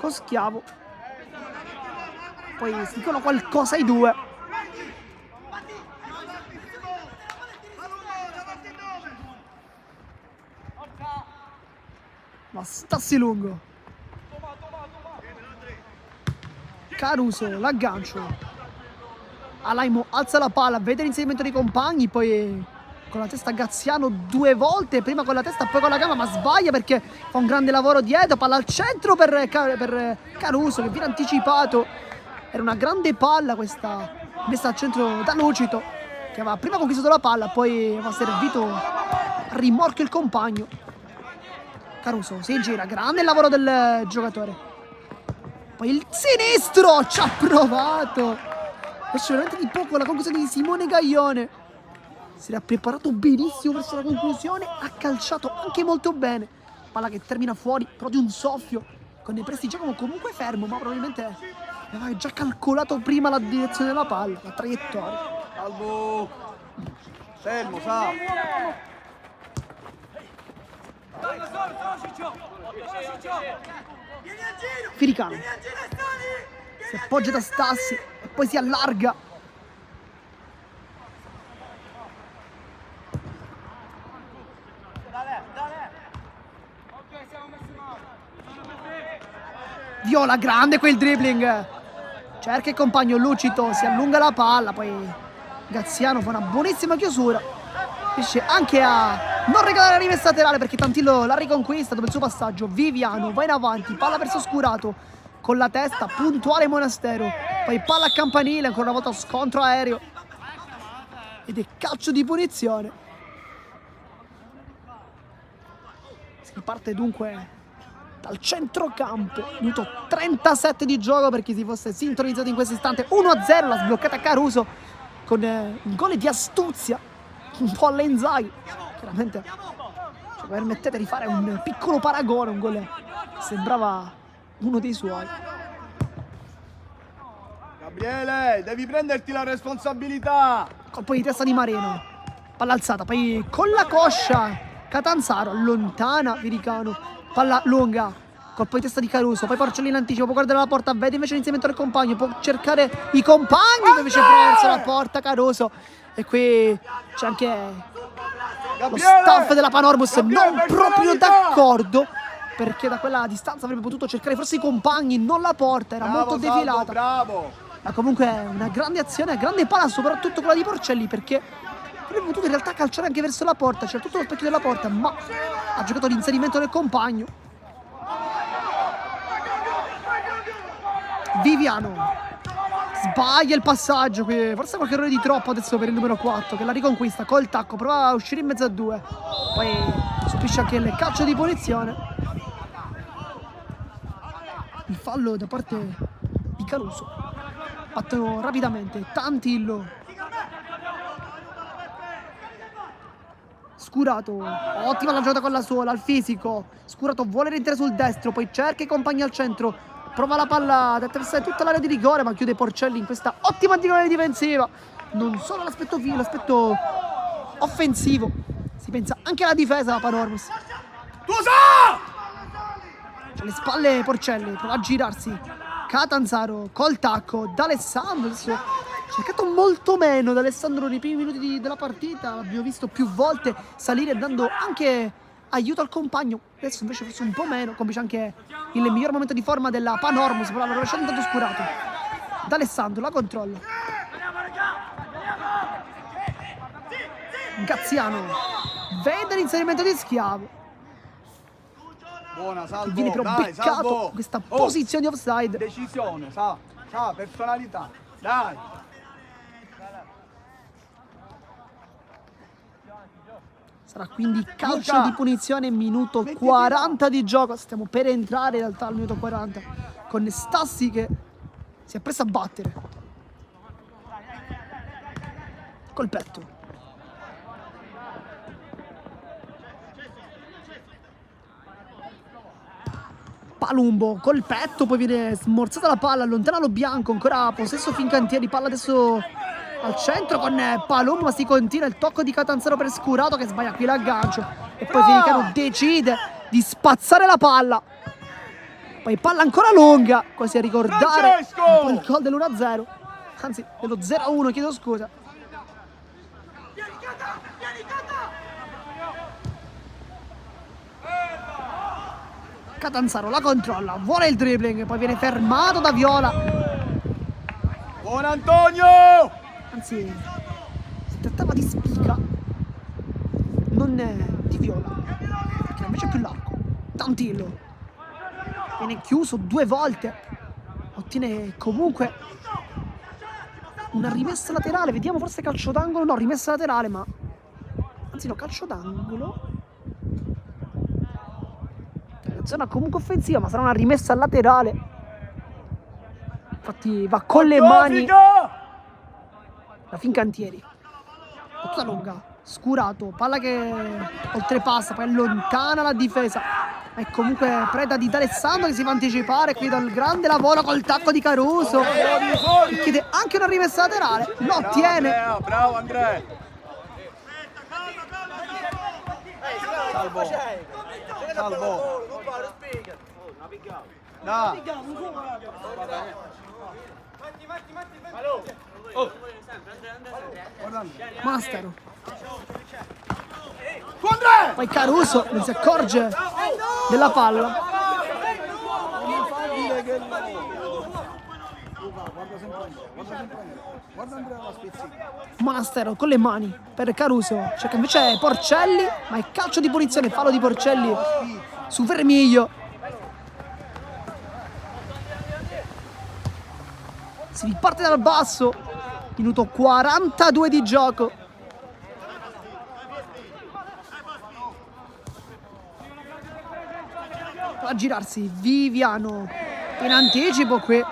Schiavo. Poi si dicono qualcosa i due. Ma Stassi lungo. Caruso, l'aggancio. Alaimo alza la palla, vede l'inserimento dei compagni, poi con la testa Graziano 2 volte, prima con la testa poi con la gamba, ma sbaglia perché fa un grande lavoro dietro. Palla al centro per Caruso che viene anticipato. Era una grande palla questa messa al centro da Lucito, che aveva prima conquistato la palla, poi aveva servito a rimorchio il compagno. Caruso si gira, grande lavoro del giocatore. Poi il sinistro ci ha provato. Esce veramente di poco la conclusione di Simone Gaglione. Si era preparato benissimo verso la conclusione, ha calciato anche molto bene. Palla che termina fuori però di un soffio, con dei presti Giacomo comunque fermo, ma probabilmente aveva già calcolato prima la direzione della palla, la traiettoria. Salvo. Fermo, sa. Firicano si appoggia da Stassi e poi si allarga. Viola, grande quel dribbling. Cerca il compagno Lucito, si allunga la palla, poi Graziano fa una buonissima chiusura. Riesce anche a non regalare la rimessa laterale perché Tantillo la riconquista dopo il suo passaggio. Viviano va in avanti, palla verso Scurato con la testa, puntuale Monastero. Poi palla a campanile, ancora una volta scontro aereo. Ed è calcio di punizione. Si parte dunque dal centrocampo, minuto 37 di gioco per chi si fosse sintonizzato in questo istante. 1-0, la sbloccata Caruso con un gol di astuzia, un po' all'Inzaghi. Chiaramente permettete di fare un piccolo paragone, un gol che sembrava uno dei suoi. Gabriele, devi prenderti la responsabilità. Colpo di testa di Marino, palla alzata, poi con la coscia Catanzaro allontana Viricano, palla lunga, colpo di testa di Caruso, poi Porcellino in anticipo, può guardare la porta, vede invece l'inserimento del compagno, può cercare i compagni, poi invece prova verso la porta Caruso. E qui c'è anche lo staff della Panormus non proprio d'accordo, perché da quella distanza avrebbe potuto cercare forse i compagni, non la porta, era molto defilata. Bravo. Ma comunque una grande azione, grande palla, soprattutto quella di Porcelli, perché avrebbe potuto in realtà calciare anche verso la porta, c'era tutto lo specchio della porta, ma ha giocato l'inserimento del compagno. Viviano sbaglia il passaggio qui, forse qualche errore di troppo adesso per il numero 4 che la riconquista col tacco, prova a uscire in mezzo a due, poi subisce anche il calcio di punizione. Il fallo da parte di Caruso. Battono rapidamente Tantillo, Scurato, ottima la giocata con la sola, al fisico. Scurato vuole rientrare sul destro, poi cerca i compagni al centro, prova la palla ad attraversare tutta l'area di rigore, ma chiude Porcelli in questa ottima diagonale difensiva. Non solo l'aspetto offensivo, si pensa anche alla difesa della Panormus. C'ha le spalle Porcelli, prova a girarsi Catanzaro col tacco, D'Alessandro adesso ha cercato molto meno D'Alessandro nei primi minuti della partita, l'abbiamo visto più volte salire dando anche aiuto al compagno, adesso invece forse un po' meno, complice anche il miglior momento di forma della Panormus, però l'ha lasciato intanto Scurato. D'Alessandro la controlla, Gaziano vede l'inserimento di Schiavo, Buona, Salvo. viene però Dai, beccato Salvo. in questa Oh, posizione di offside. decisione, sa, personalità. Dai. Sarà quindi calcio Luca. di punizione, minuto 40 di gioco. Stiamo per entrare in realtà al minuto 40 con Stassi che si è preso a battere col petto. Palumbo col petto, poi viene smorzata la palla, allontana lo bianco, ancora possesso Fincantieri, palla adesso al centro con Palumbo, ma si continua il tocco di Catanzaro per Scurato che sbaglia qui l'aggancio e poi Finicano decide di spazzare la palla, poi palla ancora lunga, quasi a ricordare un po' il gol dell'1-0, anzi dello 0-1, chiedo scusa. Catanzaro la controlla, vuole il dribbling, poi viene fermato da Viola. Buon Antonio! Anzi, si trattava di Spica, non di Viola, che invece è più largo. Tantillo viene chiuso 2 volte, ottiene comunque una rimessa laterale. Vediamo, forse calcio d'angolo, no, rimessa laterale, ma anzi no, calcio d'angolo. Zona comunque offensiva, ma sarà una rimessa laterale. Infatti va con le mani la Fincantieri. Tutta lunga, Scurato, palla che oltrepassa, poi allontana la difesa. È comunque preda di D'Alessandro che si fa anticipare qui dal grande lavoro col tacco di Caruso. Che chiede anche una rimessa laterale, lo ottiene. Bravo Andrea. Salvo. Salvo. Dai. Monastero. Andrea! Poi Caruso non si accorge della palla. Guarda Andrea la spezzica. Monastero con le mani per Caruso, cerca invece Porcelli, ma è calcio di punizione, fallo di Porcelli su Vermiglio. Si riparte dal basso, minuto 42 di gioco. Va a girarsi Viviano in anticipo, qui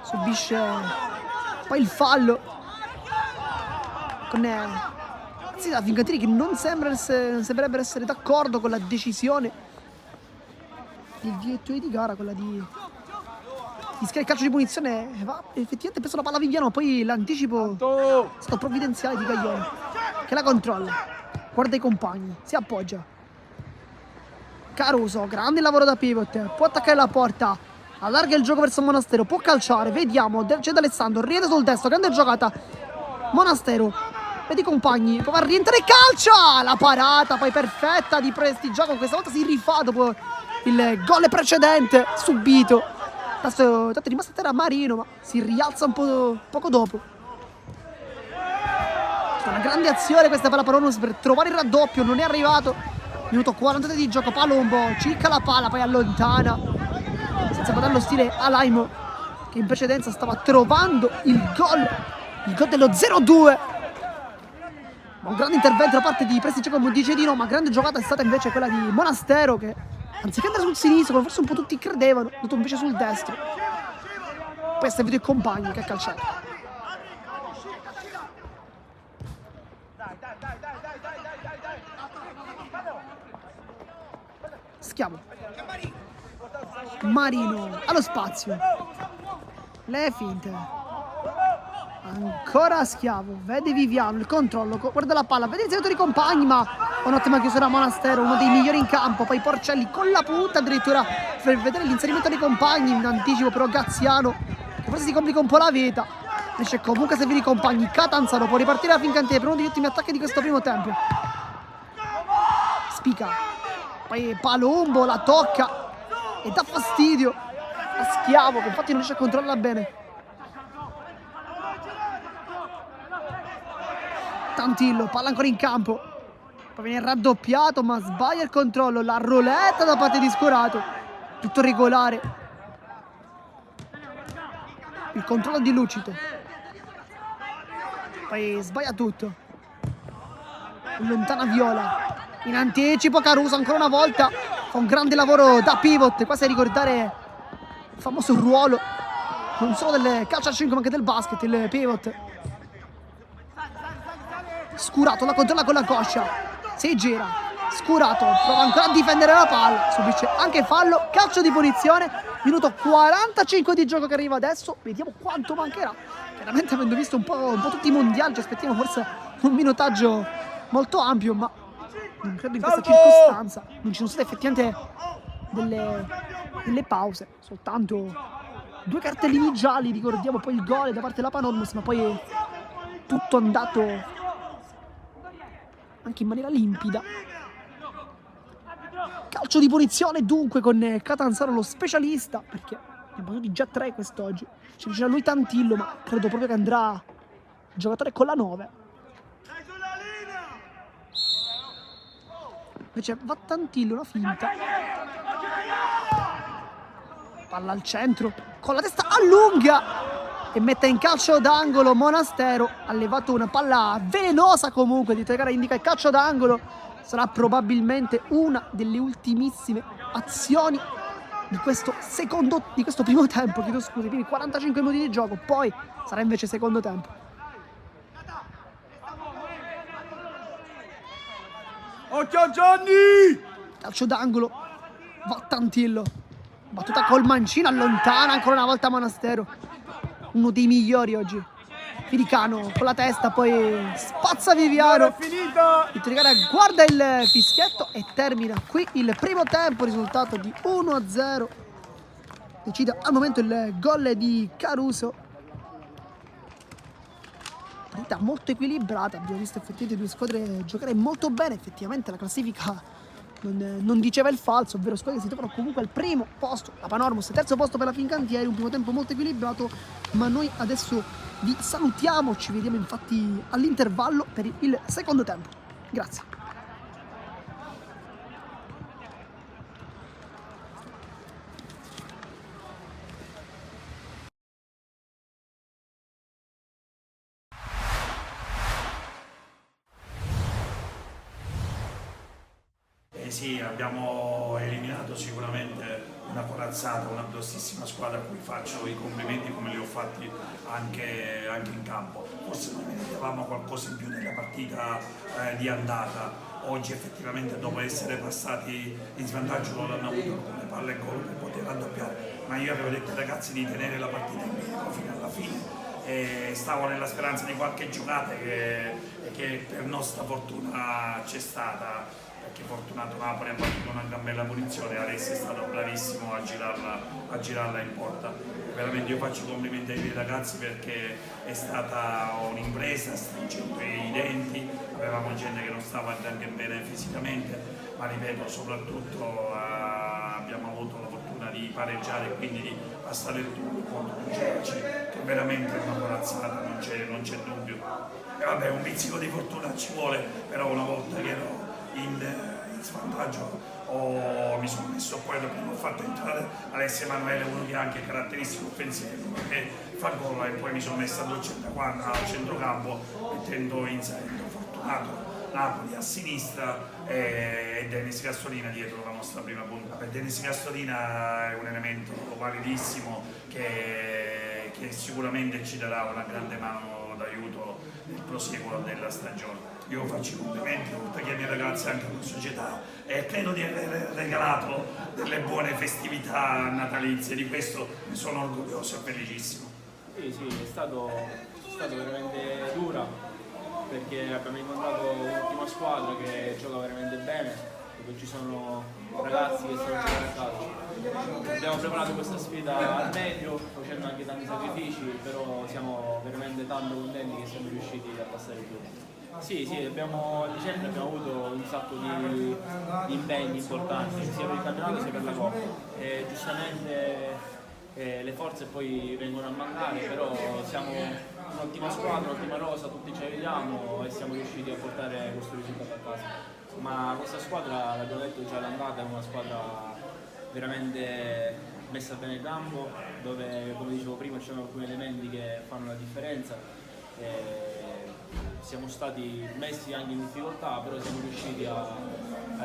subisce poi il fallo con sì, la Fincantieri che non sembrerebbe essere d'accordo con la decisione del direttore di gara, quella di fischiare il calcio di punizione. Va effettivamente preso la palla Viviano, poi l'anticipo è stato provvidenziale di Gaglione che la controlla, guarda i compagni, si appoggia. Caruso, grande lavoro da pivot, può attaccare la porta, allarga il gioco verso Monastero, può calciare, vediamo, c'è D'Alessandro, rientra sul destro, grande giocata, Monastero, vedi i compagni, poi va a rientrare, calcia, la parata poi perfetta di Prestigiaco, questa volta si rifà dopo il gol precedente subito, tanto è rimasto a terra Marino, ma si rialza un po' poco dopo. C'è una grande azione questa per la Paronus per trovare il raddoppio, non è arrivato. Minuto 43 di gioco, Palumbo cicca la palla, poi allontana senza poterlo stile Alaimo che in precedenza stava trovando il gol dello 0-2. Un grande intervento da parte di Prestigiaco Monticedino, ma grande giocata è stata invece quella di Monastero che anziché andare sul sinistro come forse un po' tutti credevano, è andato invece sul destro. Poi sta vedo i compagni che ha calciato. Schiavo, Marino allo spazio, le finte, ancora Schiavo, vede Viviano, il controllo, guarda la palla, vede il segreto dei compagni, ma un'ottima chiusura a Monastero, uno dei migliori in campo. Poi Porcelli con la punta addirittura per vedere l'inserimento dei compagni, in anticipo però Gaziano che forse si complica un po' la vita, riesce comunque a servire i compagni. Catanzaro può ripartire la Fincantieri per uno degli ultimi attacchi di questo primo tempo. Spica, poi Palumbo la tocca e dà fastidio a Schiavo che infatti non riesce a controllarla bene. Tantillo, palla ancora in campo. Poi viene raddoppiato ma sbaglia il controllo. La roletta da parte di Scurato. Tutto regolare. Il controllo di Lucito. Poi sbaglia tutto. Lontana Viola. In anticipo Caruso ancora una volta. Fa un grande lavoro da pivot. Quasi a ricordare il famoso ruolo non solo del calcio a 5 ma anche del basket, il pivot. Scurato la controlla con la coscia. Si gira. Scurato prova ancora a difendere la palla. Subisce anche fallo. Calcio di punizione. Minuto 45 di gioco che arriva adesso. Vediamo quanto mancherà. Veramente avendo visto un po' tutti i mondiali ci aspettiamo forse un minutaggio molto ampio, ma non credo in questa circostanza. Non ci sono state effettivamente delle pause. Soltanto 2 cartellini gialli. Ricordiamo poi il gol da parte della Panormus, ma poi è tutto andato anche in maniera limpida. Calcio di punizione dunque con Catanzaro lo specialista, perché ne abbiamo avuti già 3 quest'oggi. Ci vicina lui Tantillo, ma credo proprio che andrà il giocatore con la 9. Invece va Tantillo, una finta. Palla al centro, con la testa allunga e mette in calcio d'angolo Monastero. Ha levato una palla velenosa comunque, di gara indica il calcio d'angolo. Sarà probabilmente una delle ultimissime azioni di questo primo tempo, chiedo scusa, quindi 45 minuti di gioco, poi sarà invece secondo tempo. Occhio Gianni! Calcio d'angolo, va Tantillo. Battuta col mancino, allontana ancora una volta Monastero. Uno dei migliori oggi. Firicano con la testa, poi spazza Viviano. Il Trigara guarda il fischietto e termina qui il primo tempo. Risultato di 1-0. Decide al momento il gol di Caruso. Partita molto equilibrata. Abbiamo visto effettivamente 2 squadre giocare molto bene. Effettivamente la classifica non diceva il falso, ovvero squadre che si trovano comunque al primo posto. La Panormus, terzo posto per la Fincantieri, un primo tempo molto equilibrato, ma noi adesso vi salutiamo, ci vediamo infatti all'intervallo per il secondo tempo. Grazie. Sì, abbiamo eliminato sicuramente una corazzata, una grossissima squadra a cui faccio i complimenti come li ho fatti anche in campo. Forse noi meritavamo qualcosa in più nella partita di andata. Oggi effettivamente dopo essere passati in svantaggio loro hanno avuto alcune palle e gol per poter raddoppiare, ma io avevo detto ai ragazzi di tenere la partita in bilico fino alla fine. E stavo nella speranza di qualche giocata che per nostra fortuna c'è stata, perché fortunato Napoli ha battuto una gran bella punizione e Alessi è stato bravissimo a girarla in porta. Veramente io faccio i complimenti ai miei ragazzi perché è stata un'impresa, stringendo i denti, avevamo gente che non stava neanche bene fisicamente, ma ripeto, soprattutto abbiamo avuto la fortuna di pareggiare e quindi di passare il turno contro un Cerci, che veramente è una corazzata, non c'è dubbio. E vabbè, un pizzico di fortuna ci vuole, però una volta che ero in svantaggio mi sono messo poi, dopo ho fatto entrare Alessio Emanuele, uno che ha anche caratteristiche offensive, che fa gol, e poi mi sono messo al centrocampo inserendo Fortunato Napoli a sinistra e Dennis Castrolina dietro la nostra prima punta. Per Dennis Castrolina è un elemento validissimo che sicuramente ci darà una grande mano d'aiuto nel proseguo della stagione. Io faccio i complimenti oltre che ai miei ragazzi anche alla società e credo di aver regalato delle buone festività natalizie, di questo ne sono orgoglioso e felicissimo. Sì, è stato veramente dura, perché abbiamo incontrato un'ottima squadra che gioca veramente bene, dove ci sono ragazzi che stanno giocando a calcio. Abbiamo preparato questa sfida al meglio, facendo anche tanti sacrifici, però siamo veramente tanto contenti che siamo riusciti a passare il turno. Sì, a dicembre abbiamo avuto un sacco di impegni importanti, sia per il campionato sia per la Coppa. E giustamente le forze poi vengono a mancare, però siamo un'ottima squadra, un'ottima rosa, tutti ci aiutiamo e siamo riusciti a portare questo risultato a casa. Ma questa squadra, l'abbiamo detto già all'andata, è una squadra veramente messa bene in campo, dove come dicevo prima ci sono alcuni elementi che fanno la differenza. Siamo stati messi anche in difficoltà, però siamo riusciti a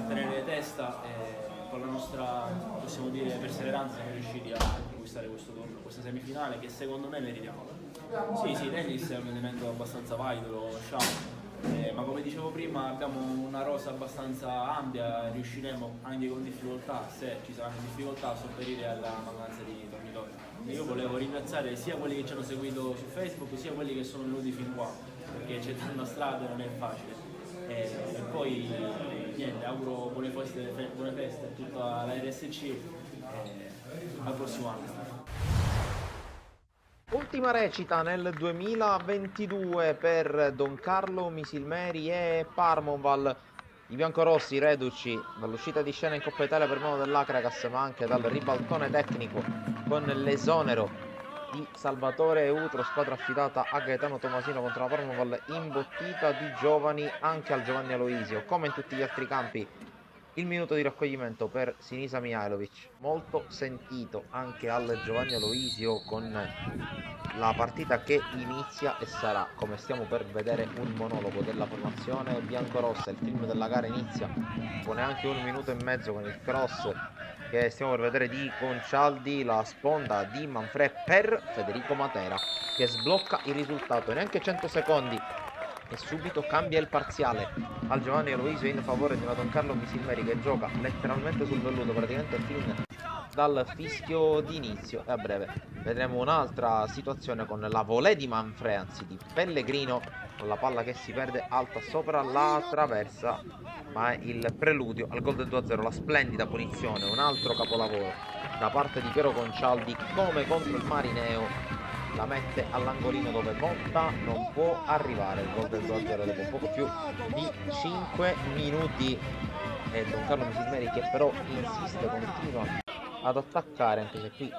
tenere testa e con la nostra, possiamo dire, perseveranza siamo riusciti a conquistare questa semifinale che secondo me meritiamo. Sì, il tennis è un elemento abbastanza valido, lo conosciamo. Ma come dicevo prima abbiamo una rosa abbastanza ampia, riusciremo anche con difficoltà, se ci saranno difficoltà, a sopperire alla mancanza di dormitori. Io volevo ringraziare sia quelli che ci hanno seguito su Facebook sia quelli che sono venuti fin qua, perché c'è tanta strada e non è facile. E poi niente, auguro buone feste a tutta la RSC e al prossimo anno. Ultima recita nel 2022 per Don Carlo Misilmeri e Parmonval. I biancorossi reduci dall'uscita di scena in Coppa Italia per mano dell'Acragas, ma anche dal ribaltone tecnico con l'esonero di Salvatore Eutro, squadra affidata a Gaetano Tomasino contro la Parmonval imbottita di giovani anche al Giovanni Aloisio. Come in tutti gli altri campi, il minuto di raccoglimento per Sinisa Mihailovic, molto sentito anche al Giovanni Aloisio, con la partita che inizia e sarà, come stiamo per vedere, un monologo della formazione biancorossa. Il film della gara inizia con neanche un minuto e mezzo con il cross che stiamo per vedere di Concialdi, la sponda di Manfred per Federico Matera che sblocca il risultato, neanche 100 secondi e subito cambia il parziale al Giovanni Aloisio in favore di una Don Carlo Misilmeri che gioca letteralmente sul velluto, praticamente fin dal fischio d'inizio. E a breve vedremo un'altra situazione con la volée di Manfred, anzi di Pellegrino, con la palla che si perde alta sopra la traversa, ma è il preludio al gol del 2-0, la splendida punizione, un altro capolavoro da parte di Piero Concialdi, come contro il Marineo. La mette all'angolino dove Motta non può arrivare. Il gol del 2-0 dopo poco più di 5 minuti. E Don Carlo Misilmeri che però insiste, continua ad attaccare, anche se qui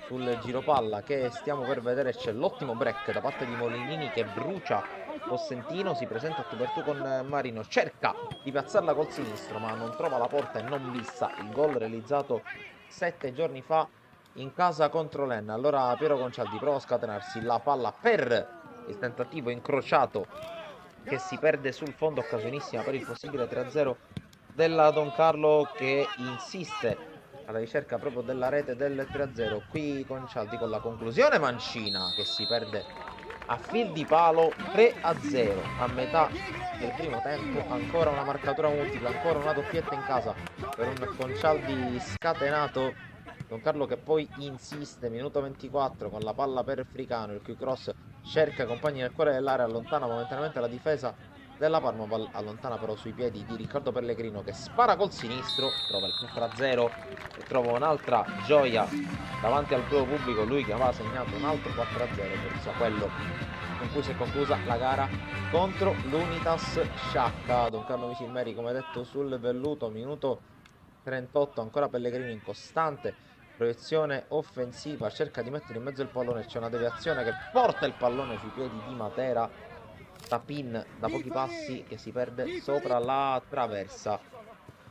sul giropalla che stiamo per vedere c'è l'ottimo break da parte di Molinini che brucia Possentino, si presenta a tu per tu con Marino, cerca di piazzarla col sinistro ma non trova la porta e non vissa il gol realizzato 7 giorni fa in casa contro l'Enna. Allora Piero Concialdi prova a scatenarsi, la palla per il tentativo incrociato che si perde sul fondo, occasionissima per il possibile 3-0 della Don Carlo che insiste alla ricerca proprio della rete del 3-0. Qui Concialdi con la conclusione, Mancina che si perde a fil di palo. 3-0 a metà del primo tempo, ancora una marcatura multipla, ancora una doppietta in casa per un Concialdi scatenato. Don Carlo che poi insiste, minuto 24 con la palla per Fricano, il cui cross cerca compagni nel cuore dell'area, allontana momentaneamente la difesa della Parma, allontana però sui piedi di Riccardo Pellegrino che spara col sinistro, trova il 4-0 e trova un'altra gioia davanti al proprio pubblico, lui che aveva segnato un altro 4-0, forse quello con cui si è conclusa la gara contro l'Unitas Sciacca. Don Carlo Misilmeri come detto sul velluto, minuto 38, ancora Pellegrino in costante proiezione offensiva, cerca di mettere in mezzo il pallone, c'è una deviazione che porta il pallone sui piedi di Matera, tapin da pochi passi che si perde sopra la traversa.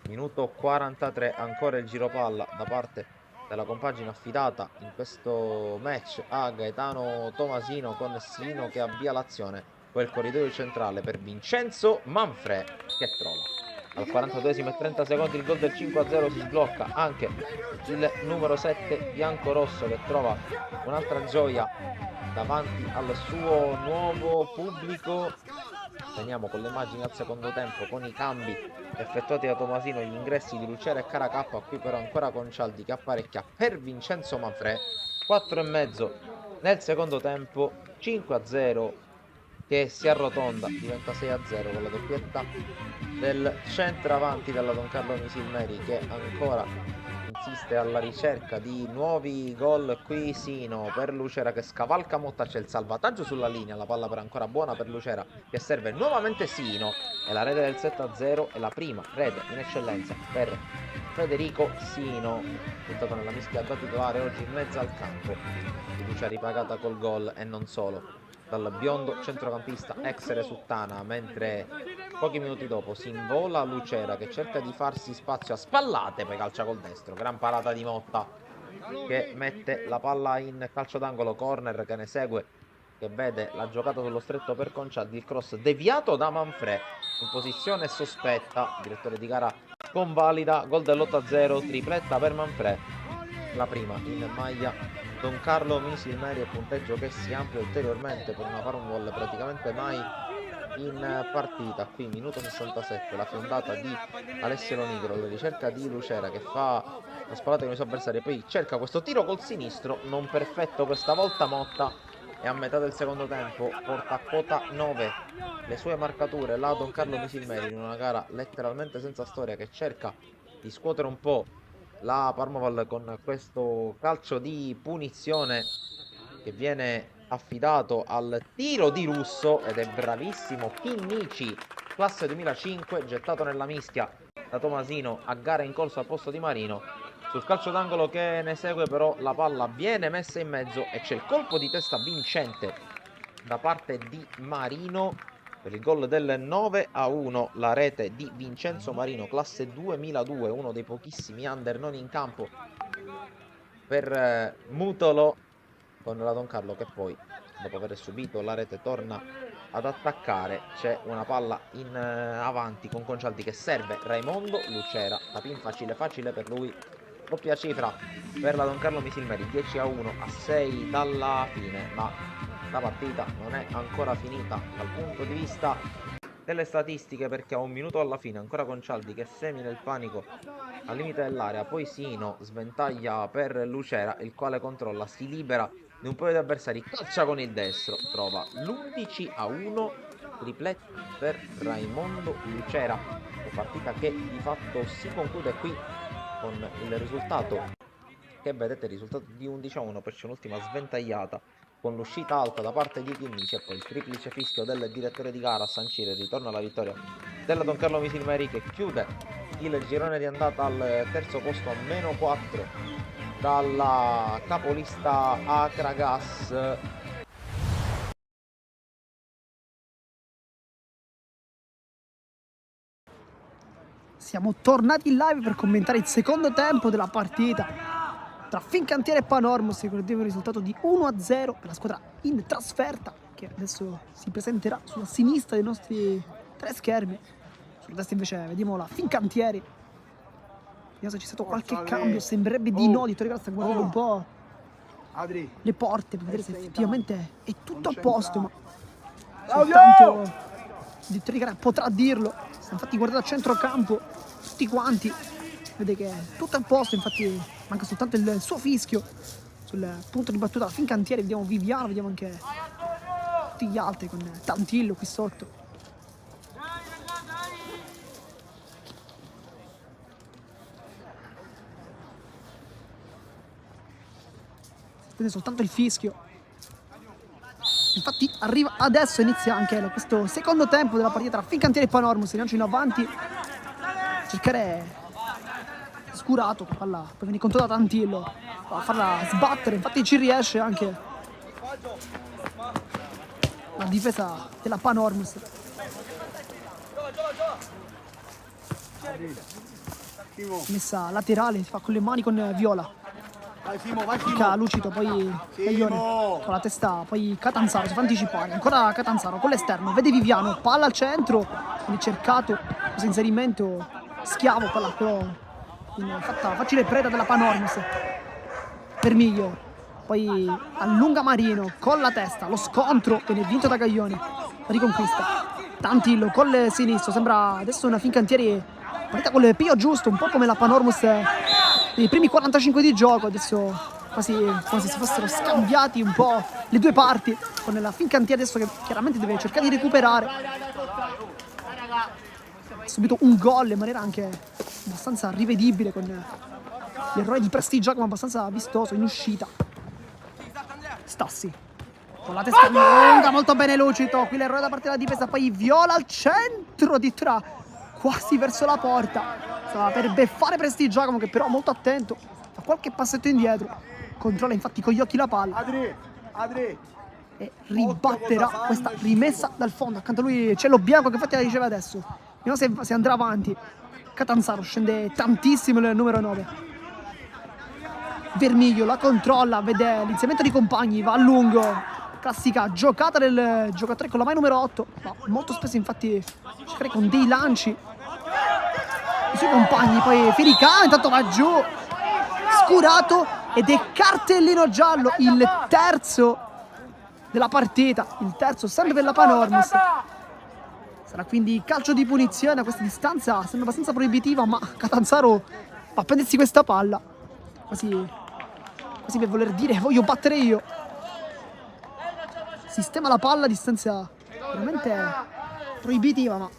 Minuto 43, ancora il giropalla da parte della compagine affidata in questo match a Gaetano Tomasino, con Sino che avvia l'azione, poi il corridoio centrale per Vincenzo Manfred che trova. Al 42esimo e 30 secondi il gol del 5-0, si sblocca anche il numero 7 biancorosso che trova un'altra gioia davanti al suo nuovo pubblico. Veniamo con le immagini al secondo tempo, con i cambi effettuati da Tomasino, gli ingressi di Lucera e Caracappa. Qui però ancora Concialdi che apparecchia per Vincenzo Manfred. 4,5 nel secondo tempo, 5-0 che si arrotonda, diventa 6-0 con la doppietta del centravanti della Don Carlo Misilmeri che ancora insiste alla ricerca di nuovi gol. Qui Sino per Lucera che scavalca Motta, c'è il salvataggio sulla linea, la palla però ancora buona per Lucera che serve nuovamente Sino e la rete del 7-0 è la prima rete in eccellenza per Federico Sino, buttato nella mischia da titolare oggi in mezzo al campo, fiducia ripagata col gol e non solo. dal biondo centrocampista ex Resuttana, mentre pochi minuti dopo si invola Lucera che cerca di farsi spazio a spallate, poi calcia col destro. Gran parata di Motta che mette la palla in calcio d'angolo, corner che ne segue, che vede la giocata sullo stretto per Concialdi, il cross deviato da Manfrè in posizione sospetta, direttore di gara convalida, gol dell'8-0, tripletta per Manfrè, la prima in maglia Don Carlo Misilmeri, e punteggio che si amplia ulteriormente per una Farmvol praticamente mai in partita. Qui minuto 67, la fiondata di Alessio Lonigro, la ricerca di Lucera che fa lo spalato con i suoi avversari, poi cerca questo tiro col sinistro, non perfetto questa volta Motta, e a metà del secondo tempo porta a quota 9 le sue marcature la Don Carlo Misilmeri in una gara letteralmente senza storia, che cerca di scuotere un po' la Parmaval con questo calcio di punizione che viene affidato al tiro di Russo, ed è bravissimo Chinnici, classe 2005, gettato nella mischia da Tomasino a gara in corso al posto di Marino. Sul calcio d'angolo che ne segue però la palla viene messa in mezzo e c'è il colpo di testa vincente da parte di Marino per il gol del 9-1, la rete di Vincenzo Marino, classe 2002, uno dei pochissimi under non in campo per Mutolo, con la Don Carlo che poi, dopo aver subito la rete, torna ad attaccare. C'è una palla in avanti con Concialdi che serve Raimondo Lucera, tapin facile per lui, doppia cifra per la Don Carlo Misilmeri, 10-1 a 6 dalla fine, ma la partita non è ancora finita dal punto di vista delle statistiche, perché a un minuto alla fine ancora Concialdi che semina il panico al limite dell'area, poi Sino sventaglia per Lucera, il quale controlla, si libera di un paio di avversari, calcia con il destro, trova l'11-1, tripletta per Raimondo Lucera, una partita che di fatto si conclude qui con il risultato che vedete, il risultato di 11-1, poi c'è un'ultima sventagliata con l'uscita alta da parte di Chinnici e poi il triplice fischio del direttore di gara a sancire il ritorno alla vittoria della Don Carlo Misilmeri, che chiude il girone di andata al terzo posto a -4 dalla capolista Acragas. Siamo tornati in live per commentare il secondo tempo della partita tra Fincantieri e Panormos, che aveva un risultato di 1-0 per la squadra in trasferta, che adesso si presenterà sulla sinistra dei nostri tre schermi. Sulla destra invece vediamo la Fincantieri. Vediamo se c'è stato qualche cambio, sembrerebbe di no. Di Torre sta guardando un po' le porte per vedere se effettivamente è tutto a posto, ma soltanto di Torre potrà dirlo. Infatti guardate a centrocampo tutti quanti, vede che è tutto a posto, infatti manca soltanto il suo fischio sul punto di battuta. Fincantieri, vediamo Viviano, vediamo anche tutti gli altri con Tantillo qui sotto. Vede soltanto il fischio. Infatti arriva adesso, inizia anche questo secondo tempo della partita tra Fincantieri e Panormos. Si lancia in avanti, cercare Scurato, che palla poi viene controllata da Tantillo a farla sbattere, infatti ci riesce anche la difesa della Panormos. Messa laterale, si fa con le mani con Viola. Lucito, poi Caglione con la testa, poi Catanzaro si fa anticipare, ancora Catanzaro con l'esterno, vede Viviano, palla al centro, viene cercato questo inserimento Schiavo, palla però fatta facile preda della Panormos per Miglio, poi allunga Marino con la testa, lo scontro viene vinto da Caglione, la riconquista Tantillo con il sinistro, sembra adesso una Fincantieri partita con il pio giusto, un po' come la Panormos nei primi 45 di gioco, adesso quasi come se si fossero scambiati un po' le due parti, con la Fincantieri adesso che chiaramente deve cercare di recuperare. Ha subito un gol in maniera anche abbastanza rivedibile, con l'errore di Prestigiacomo abbastanza vistoso in uscita. Stassi con la testa lunga, molto bene Lucito, qui l'errore da parte della difesa, poi Viola al centro, addirittura quasi verso la porta. Stava per beffare Prestigiacomo, che però molto attento, fa qualche passetto indietro, controlla infatti con gli occhi la palla. e ribatterà questa rimessa dal fondo. Accanto a lui c'è lo bianco che infatti la riceve adesso. Vediamo se andrà avanti. Catanzaro scende tantissimo nel numero 9. Vermiglio la controlla, vede l'inserimento di compagni, va a lungo. Classica giocata del giocatore con la maglia numero 8, ma molto spesso infatti cercare con dei lanci i suoi compagni. Poi Fericà intanto va giù, scurato, ed è cartellino giallo, il terzo della partita, il terzo sempre per la Panormus. Sarà quindi calcio di punizione. A questa distanza sembra abbastanza proibitiva, ma Catanzaro va a prendersi questa palla quasi per voler dire voglio battere io. Sistema la palla a distanza veramente proibitiva, ma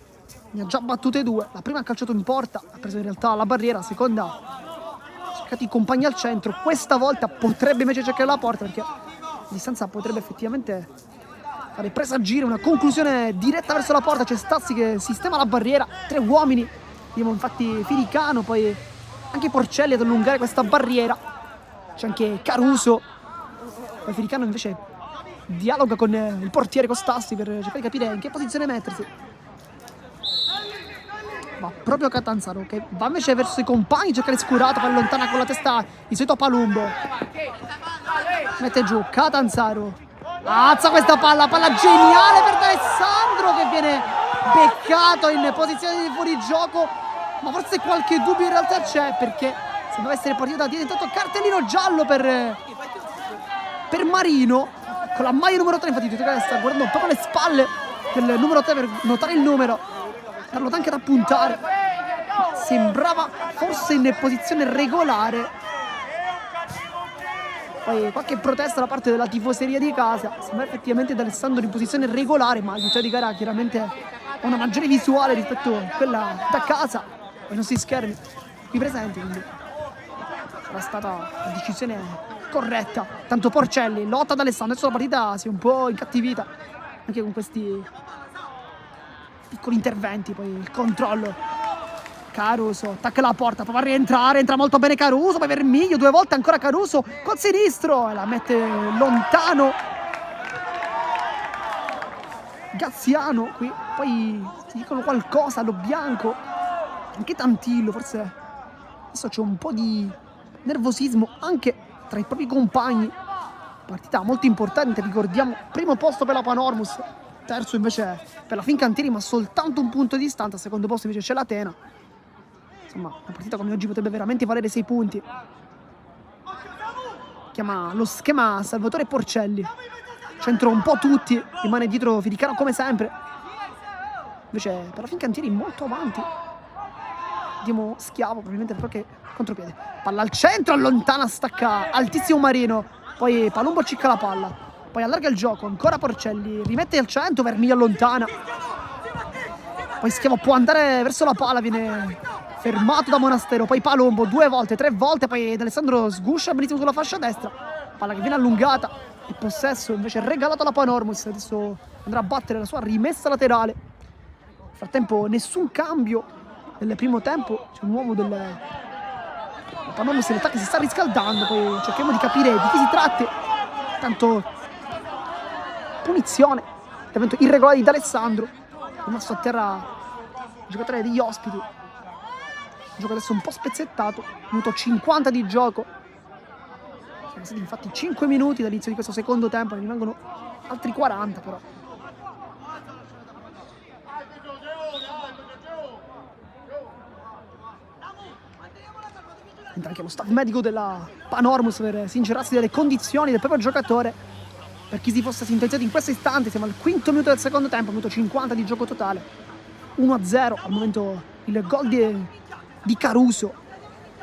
ne ha già battute due. La prima ha calciato in porta, ha preso in realtà la barriera, la seconda ha cercato i compagni al centro. Questa volta potrebbe invece cercare la porta, perché a distanza potrebbe effettivamente fare presagire una conclusione diretta verso la porta. C'è Stassi che sistema la barriera, 3 uomini. Vediamo infatti Firicano, poi anche Porcelli ad allungare questa barriera. C'è anche Caruso. Poi Firicano invece dialoga con il portiere, con Stassi, per cercare di capire in che posizione mettersi. Va proprio Catanzaro che va invece verso i compagni, cercare scurato, poi allontana con la testa il solito Palumbo. Mette giù Catanzaro, alza questa palla geniale per D'Alessandro che viene beccato in posizione di fuorigioco, ma forse qualche dubbio in realtà c'è, perché sembrava essere partito da dietro. Intanto cartellino giallo per Marino con la maglia numero 3. Infatti sta guardando un po' con le spalle del numero 3 per notare il numero, darlo anche da puntare. Sembrava forse in posizione regolare. Poi qualche protesta da parte della tifoseria di casa. Sembra effettivamente D'Alessandro in posizione regolare, ma il gioco di gara chiaramente ha una maggiore visuale rispetto a quella da casa, ai nostri schermi qui presenti, quindi sarà stata la decisione corretta. Tanto Porcelli lotta ad Alessandro, adesso la partita si è un po' incattivita anche con questi piccoli interventi. Poi il controllo, Caruso attacca la porta, prova a rientrare, entra molto bene Caruso, poi Vermiglio 2 volte ancora Caruso col sinistro e la mette lontano Gaziano. Qui poi ti dicono qualcosa allo bianco, anche Tantillo, forse adesso c'è un po' di nervosismo anche tra i propri compagni. Partita molto importante, ricordiamo, primo posto per la Panormus, terzo invece per la Fincantieri, ma soltanto un punto di distanza. Al secondo posto invece c'è l'Atena. Insomma, una partita come oggi potrebbe veramente valere 6 punti. Chiama lo schema Salvatore Porcelli, centro un po' tutti, rimane dietro Firicano come sempre. Invece per la Fincantieri molto avanti, vediamo Schiavo probabilmente per qualche contropiede. Palla al centro, allontana, stacca altissimo Marino, poi Palumbo cicca la palla, poi allarga il gioco, ancora Porcelli, rimette al centro, Vermiglio allontana, poi Schiavo può andare verso la palla, viene fermato da Monastero, poi Palumbo 2 volte, 3 volte, poi D'Alessandro sguscia benissimo sulla fascia destra, palla che viene allungata, il possesso invece regalato alla Panormus. Adesso andrà a battere la sua rimessa laterale. Nel frattempo nessun cambio nel primo tempo, c'è un uomo del Panormus in realtà che si sta riscaldando, poi cerchiamo di capire di chi si tratti. Tanto punizione, intervento irregolare di D'Alessandro, rimasto a terra il giocatore degli ospiti. Il gioco adesso un po' spezzettato, minuto 50 di gioco. Sono stati infatti 5 minuti dall'inizio di questo secondo tempo, ne rimangono altri 40 però. Entra anche lo staff medico della Panormus per sincerarsi delle condizioni del proprio giocatore. Per chi si fosse sintonizzato in questo istante, siamo al 5° minuto del secondo tempo, minuto 50 di gioco totale. 1-0 al momento il gol di Caruso.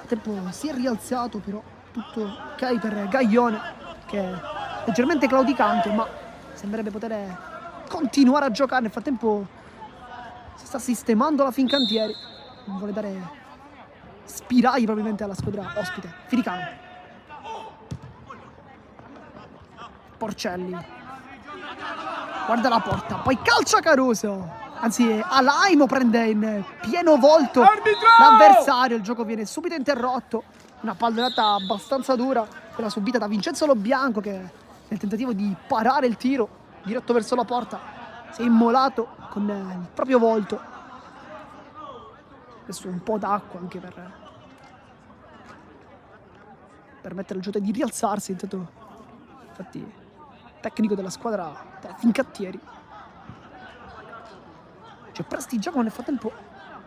Il tempo si è rialzato, però tutto ok per Gaglione, che è leggermente claudicante, ma sembrerebbe poter continuare a giocare. Nel frattempo si sta sistemando la Fincantieri, non vuole dare spiragli probabilmente alla squadra ospite. Firicano, Porcelli guarda la porta, poi calcia Caruso, anzi Alaimo prende in pieno volto l'avversario, il gioco viene subito interrotto. Una pallonata abbastanza dura, quella subita da Vincenzo Lo Bianco, che nel tentativo di parare il tiro diretto verso la porta, si è immolato con il proprio volto. Adesso un po' d'acqua anche per permettere al giocatore di rialzarsi. Intanto, infatti, tecnico della squadra della Fincantieri. C'è Prestigiacomo nel frattempo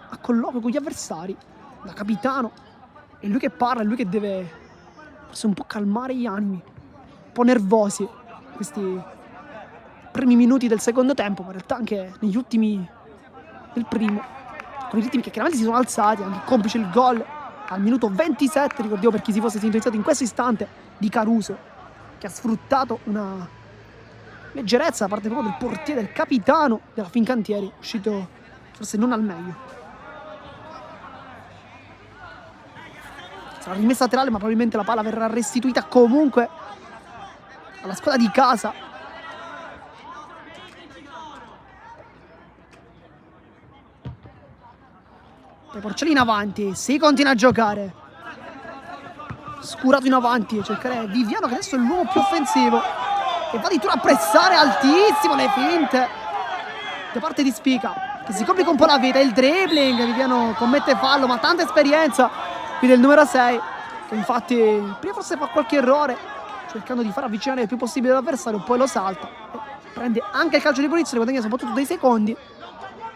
a colloquio con gli avversari, da capitano. È lui che parla, è lui che deve forse un po' calmare gli animi, un po' nervosi questi primi minuti del secondo tempo, ma in realtà anche negli ultimi del primo, con i ritmi che chiaramente si sono alzati, anche complice il gol al minuto 27, ricordiamo per chi si fosse sintonizzato in questo istante, di Caruso, che ha sfruttato una leggerezza da parte proprio del portiere, del capitano della Fincantieri, uscito forse non al meglio. Sarà rimessa laterale, ma probabilmente la palla verrà restituita comunque alla squadra di casa. Poi Porcelli in avanti, si continua a giocare. Scurato in avanti, cercare Viviano che adesso è l'uomo più offensivo e va addirittura a pressare altissimo, le finte da parte di Spica, che si complica un po' la vita. Il dribbling, Viviano commette fallo, ma tanta esperienza qui del numero 6, che infatti prima forse fa qualche errore cercando di far avvicinare il più possibile l'avversario, poi lo salta e prende anche il calcio di punizione, guadagna soprattutto dei secondi,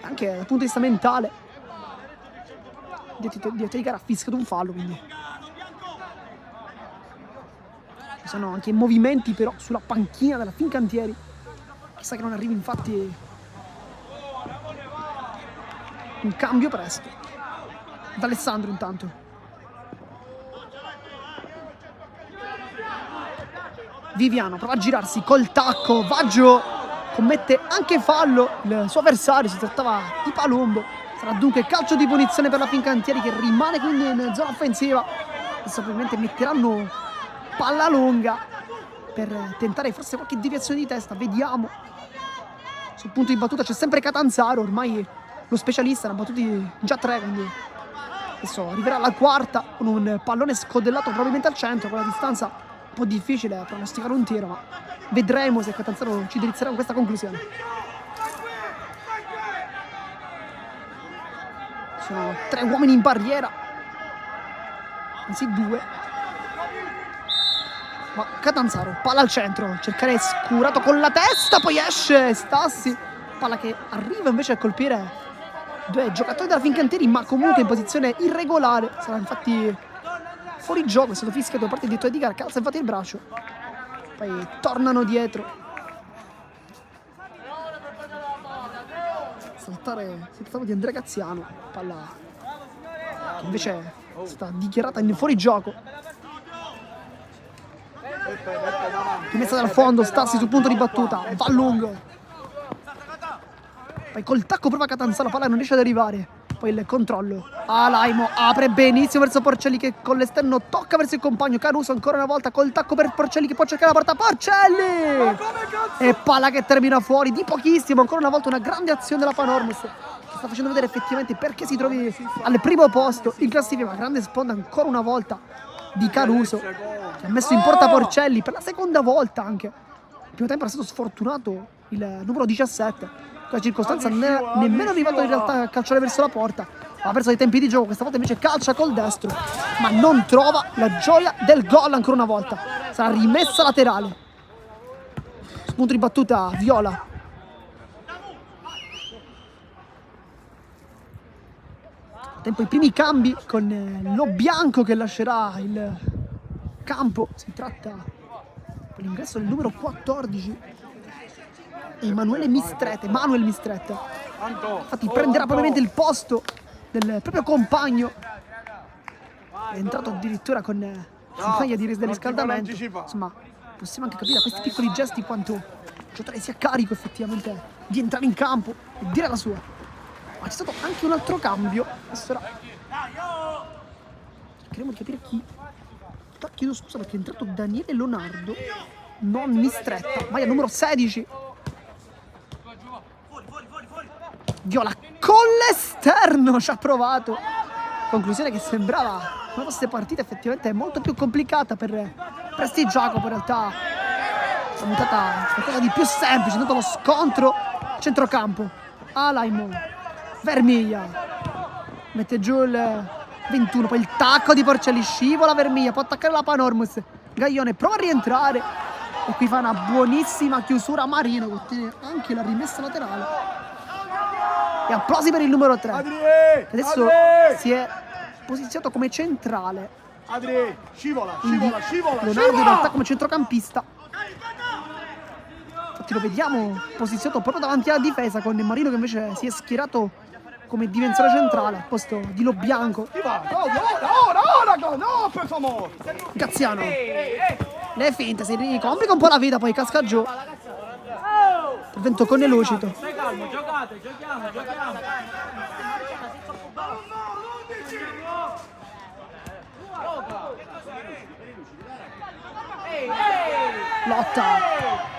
anche dal punto di vista mentale. Direttore di gara ha fischiato un fallo, quindi ci sono anche movimenti però sulla panchina della Fincantieri. Chissà che non arrivi infatti un cambio presto. D'Alessandro intanto. Viviano prova a girarsi col tacco, Vaggio commette anche fallo il suo avversario, si trattava di Palumbo. Sarà dunque calcio di punizione per la Fincantieri, che rimane quindi in zona offensiva. Adesso probabilmente metteranno palla lunga per tentare forse qualche deviazione di testa, vediamo. Sul punto di battuta c'è sempre Catanzaro, ormai lo specialista, ne ha battuti già 3, quindi adesso arriverà la quarta con un pallone scodellato probabilmente al centro, con la distanza un po' difficile pronosticare un tiro, ma vedremo se Catanzaro ci dirizzerà con questa conclusione. Sono 3 uomini in barriera, anzi 2. Ma Catanzaro, palla al centro, cercare scurato con la testa, poi esce Stassi, palla che arriva invece a colpire 2 giocatori della Fincantieri, ma comunque in posizione irregolare. Sarà infatti fuori gioco, è stato fischiato da parte del direttore di gara, calza infatti il braccio, poi tornano dietro. Saltare, si trattava di Andrea Cazziano, palla che invece è stata dichiarata in fuorigioco. Rimessa dal fondo, Stassi sul punto di battuta, va lungo. Poi col tacco prova Catanzaro, la palla non riesce ad arrivare. Poi il controllo, Alaimo apre benissimo verso Porcelli, che con l'esterno tocca verso il compagno. Caruso ancora una volta col tacco per Porcelli, che può cercare la porta. Porcelli! E palla che termina fuori di pochissimo. Ancora una volta una grande azione della Panormus, che sta facendo vedere effettivamente perché si trovi al primo posto in classifica. Grande sponda ancora una volta di Caruso, che ha messo in porta Porcelli per la seconda volta anche. Il primo tempo era stato sfortunato il numero 17, quella circostanza nemmeno arrivato in realtà a calciare verso la porta, ha perso dei tempi di gioco. Questa volta invece calcia col destro, ma non trova la gioia del gol ancora una volta. Sarà rimessa laterale. Sul punto di battuta Viola. A tempo i primi cambi con Lo Bianco che lascerà il campo. Si tratta per l'ingresso del numero 14, Manuel Mistretta. Infatti prenderà probabilmente il posto del proprio compagno, è entrato addirittura con la maglia di riscaldamento. Insomma, possiamo anche capire da questi piccoli gesti quanto il giocatore sia carico effettivamente di entrare in campo e dire la sua. Ma c'è stato anche un altro cambio. Adesso cercheremo di capire chi. Chiedo scusa perché è entrato Daniele Leonardo, non Mistretta, maglia numero 16. Viola con l'esterno, ci ha provato. Conclusione che sembrava come fosse partita effettivamente molto più complicata per Prestigiacomo. In realtà è mutata qualcosa di più semplice, è andato lo scontro centrocampo. Alaimo, Vermiglia, mette giù il 21, poi il tacco di Porcelli, scivola Vermiglia, può attaccare la Panormus, Gaglione prova a rientrare e qui fa una buonissima chiusura Marino che ottiene anche la rimessa laterale. E applausi per il numero 3. Adri! Adesso Adri! si è posizionato come centrale. Adri! Scivola, Quindi scivola, scivola, Leonardo in scivola! realtà come centrocampista. Infatti lo vediamo posizionato proprio davanti alla difesa con Marino che invece si è schierato come difensore centrale al posto di Lo Bianco. Ora, no, per favore! Graziano. Le finte, si ricomplica un po' la vita, poi casca giù. Intervento con Elucito. Stai calmo, giocate, giochiamo. Lotta.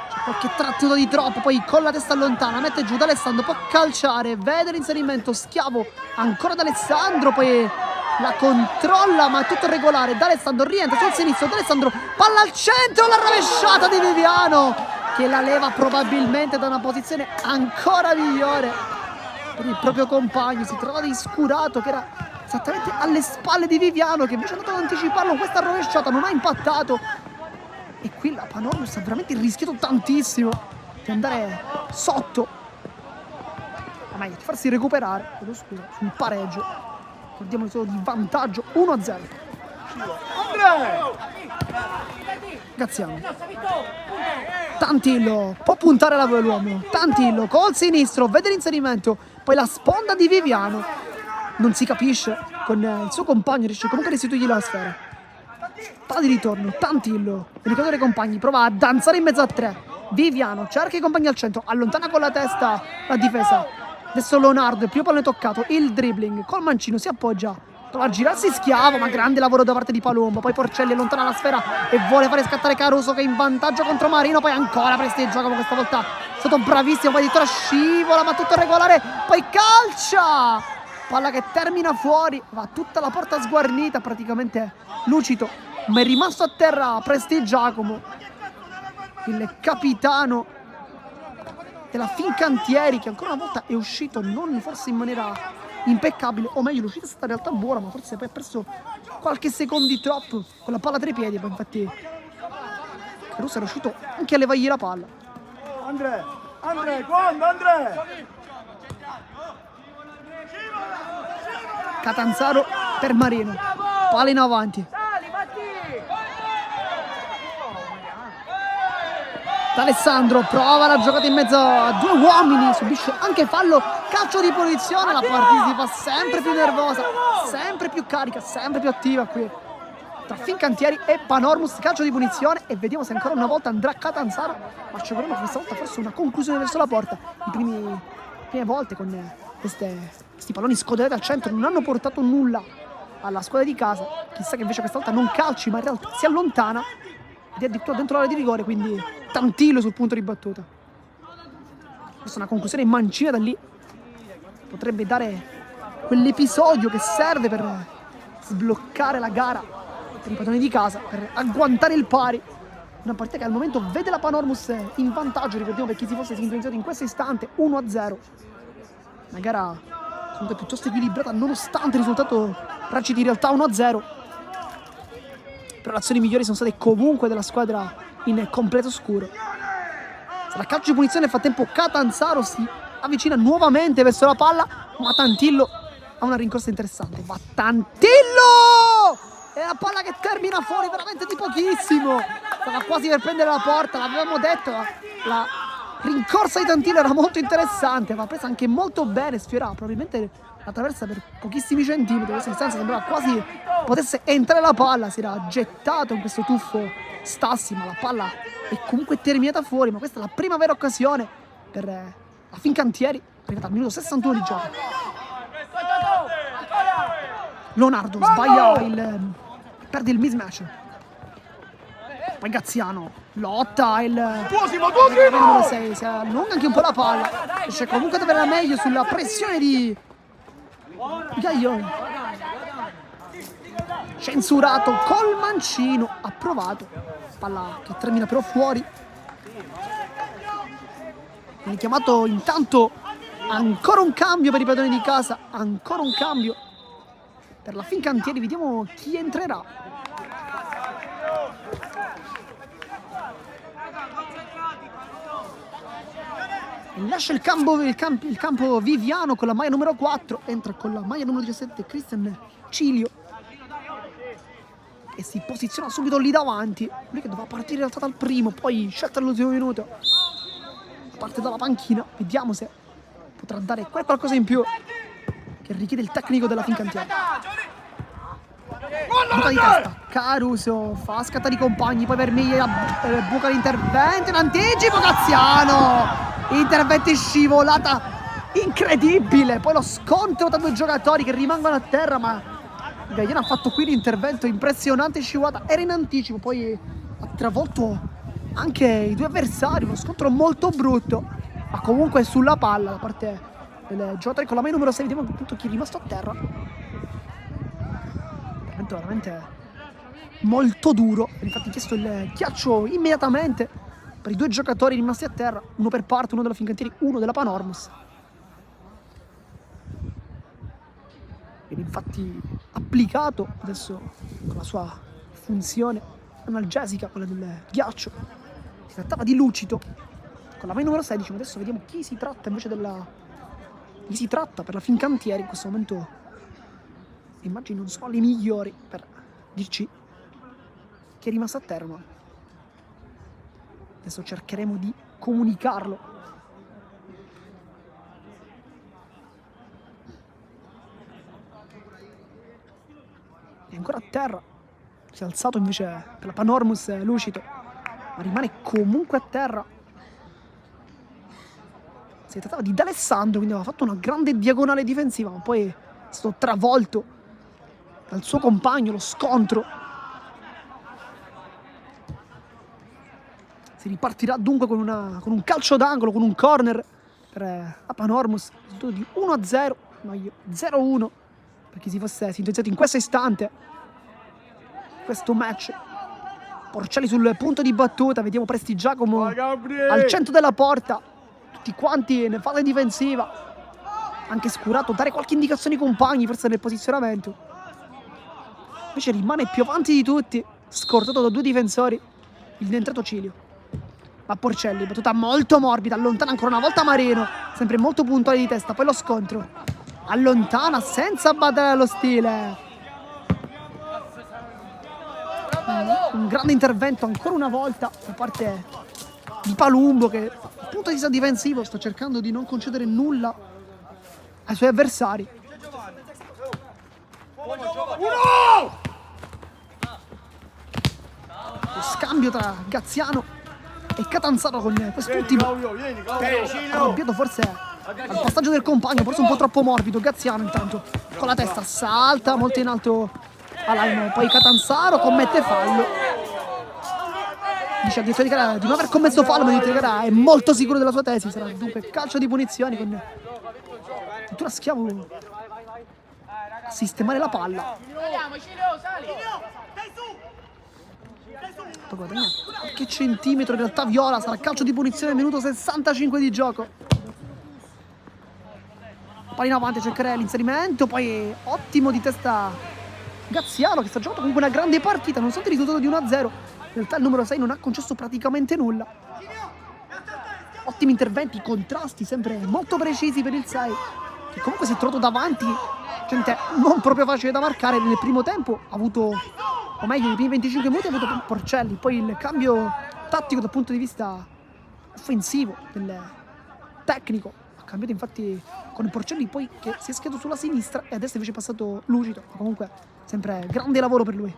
C'è qualche trattenuto di troppo, poi con la testa lontana, mette giù D'Alessandro, può calciare, vede l'inserimento, Schiavo ancora D'Alessandro, poi la controlla ma è tutto regolare. D'Alessandro rientra sul sinistro, D'Alessandro, palla al centro, la rovesciata di Viviano che la leva probabilmente da una posizione ancora migliore per il proprio compagno. Si trova di scurato che era esattamente alle spalle di Viviano, che invece è andato ad anticiparlo. Questa rovesciata non ha impattato e qui la Panormus ha veramente rischiato tantissimo di andare sotto, ma meglio di farsi recuperare sul pareggio. Guardiamo solo di vantaggio 1-0. Graziano, Tantillo può puntare l'uomo, Tantillo col sinistro, vede l'inserimento, poi la sponda di Viviano, non si capisce con il suo compagno, riesce comunque a restituirgli la sfera. Palla di ritorno, Tantillo, educatore compagni, prova a danzare in mezzo a tre, Viviano cerca i compagni al centro, allontana con la testa la difesa. Adesso Leonardo, il primo pallone toccato, il dribbling, col mancino si appoggia, prova a girarsi Schiavo, ma grande lavoro da parte di Palombo, poi Porcelli allontana la sfera e vuole fare scattare Caruso che è in vantaggio contro Marino, poi ancora Prestigio come questa volta è stato bravissimo, poi addirittura scivola ma tutto regolare, poi calcia, palla che termina fuori, va tutta la porta sguarnita, praticamente Lucito, ma è rimasto a terra Prestigiacomo, il capitano della Fincantieri, che ancora una volta è uscito non forse in maniera impeccabile, o meglio l'uscita è stata in realtà buona, ma forse poi ha perso qualche secondo di troppo con la palla tra i piedi. Poi infatti Caruso è riuscito anche a levargli la palla. Andrea, quando Andrea? Catanzaro per Marino, palla in avanti, D'Alessandro prova la giocata in mezzo a due uomini, subisce anche fallo, calcio di punizione, la partita si fa sempre più nervosa, sempre più carica, sempre più attiva qui tra Fincantieri e Panormus. Calcio di punizione e vediamo se ancora una volta andrà Catanzaro, ma ci avremo questa volta forse una conclusione verso la porta. Le prime volte con questi palloni scodellati al centro non hanno portato nulla alla squadra di casa, chissà che invece questa volta non calci ma in realtà si allontana ed è addirittura dentro l'area di rigore, quindi Tantillo sul punto di battuta. Questa è una conclusione mancina, da lì potrebbe dare quell'episodio che serve per sbloccare la gara per i padroni di casa, per agguantare il pari. Una partita che al momento vede la Panormus in vantaggio, ricordiamo per chi si fosse sintonizzato in questo istante, 1-0. Una gara piuttosto equilibrata nonostante il risultato reciti in realtà 1-0. Però le azioni migliori sono state comunque della squadra in completo scuro. Sarà calcio di punizione, nel frattempo Catanzaro si avvicina nuovamente verso la palla, ma Tantillo ha una rincorsa interessante. Va Tantillo! E la palla che termina fuori veramente di pochissimo. Stava quasi per prendere la porta, l'avevamo detto, la rincorsa di Tantillo era molto interessante, va presa anche molto bene, sfiorava probabilmente la traversa per pochissimi centimetri. In questa distanza sembrava quasi potesse entrare la palla, si era gettato in questo tuffo Stassi, ma la palla è comunque terminata fuori. Ma questa è la prima vera occasione per la Fincantieri, arrivata al minuto 61 di gioco. Leonardo sbaglia perde il mismatch. Poi Graziano lotta il numero 6, si allunga anche un po' la palla, riesce comunque ad avere la meglio sulla pressione di Gaglione. Censurato col mancino, approvato, palla che termina però fuori Viene chiamato intanto ancora un cambio per i padroni di casa, ancora un cambio per la Fincantieri, vediamo chi entrerà. E lascia il campo Viviano con la maglia numero 4, entra con la maglia numero 17 Cristian Cilio e si posiziona subito lì davanti, lui che doveva partire in realtà dal primo, poi scelta all'ultimo minuto, parte dalla panchina, vediamo se potrà dare qualcosa in più che richiede il tecnico della Fincantieri. Buca di testa, Caruso fa scattare i compagni, poi Vermiglia buca l'intervento in anticipo, Graziano, intervento in scivolata incredibile, poi lo scontro tra due giocatori che rimangono a terra, ma Gaiano ha fatto qui l'intervento impressionante in scivolata, era in anticipo, poi ha travolto anche i due avversari, uno scontro molto brutto, ma comunque sulla palla da parte del giocatore con la maglia numero 6, vediamo appunto chi è rimasto a terra. Veramente molto duro, infatti chiesto il ghiaccio immediatamente per i due giocatori rimasti a terra, uno per parte, uno della Fincantieri, uno della Panormus. Viene infatti applicato adesso con la sua funzione analgesica, quella del ghiaccio. Si trattava di Lucito con la maglia numero 16, ma adesso vediamo chi si tratta invece chi si tratta per la Fincantieri in questo momento. Le immagini non sono le migliori per dirci chi è rimasto a terra. Adesso cercheremo di comunicarlo. È ancora a terra. Si è alzato invece per la Panormus Lucito, ma rimane comunque a terra. Si trattava di D'Alessandro, quindi aveva fatto una grande diagonale difensiva, ma poi è stato travolto dal suo compagno, lo scontro. Si ripartirà dunque con un calcio d'angolo, con un corner per la Panormus, risultato di 1-0, meglio 0-1 per chi si fosse sintonizzato in questo istante questo match. Porcelli sul punto di battuta, vediamo Prestigiacomo al centro della porta, tutti quanti in fase difensiva, anche Scurato dare qualche indicazione ai compagni forse nel posizionamento. Invece rimane più avanti di tutti, scortato da due difensori, il entrato Cilio. Ma Porcelli, battuta molto morbida, allontana ancora una volta Marino, sempre molto puntuale di testa, poi lo scontro. Allontana senza abbattere lo stile. Un grande intervento ancora una volta da parte di Palumbo che dal punto di vista difensivo sta cercando di non concedere nulla ai suoi avversari. Lo scambio tra Graziano e Catanzaro con quest'ultimo arrabbiato forse al passaggio del compagno, forse un po' troppo morbido. Graziano intanto con la testa salta molto in alto Alaino, poi Catanzaro commette fallo, dice addirittura di non aver commesso fallo, ma di è molto sicuro della sua tesi. Sarà dunque calcio di punizioni con addirittura Schiavo a sistemare la palla. Guadagna qualche centimetro, in realtà Viola, sarà calcio di punizione, minuto 65 di gioco. Pallina avanti, cercherà l'inserimento, poi ottimo di testa Graziano che sta giocando comunque una grande partita, nonostante il risultato di 1-0. In realtà il numero 6 non ha concesso praticamente nulla. Ottimi interventi, contrasti sempre molto precisi per il 6, che comunque si è trovato davanti gente non proprio facile da marcare. Nel primo tempo ha avuto, o meglio nei primi 25 minuti ha avuto Porcelli, poi il cambio tattico dal punto di vista offensivo del tecnico ha cambiato infatti con il Porcelli poi che si è schierato sulla sinistra e adesso invece è passato Lucito. Comunque sempre grande lavoro per lui.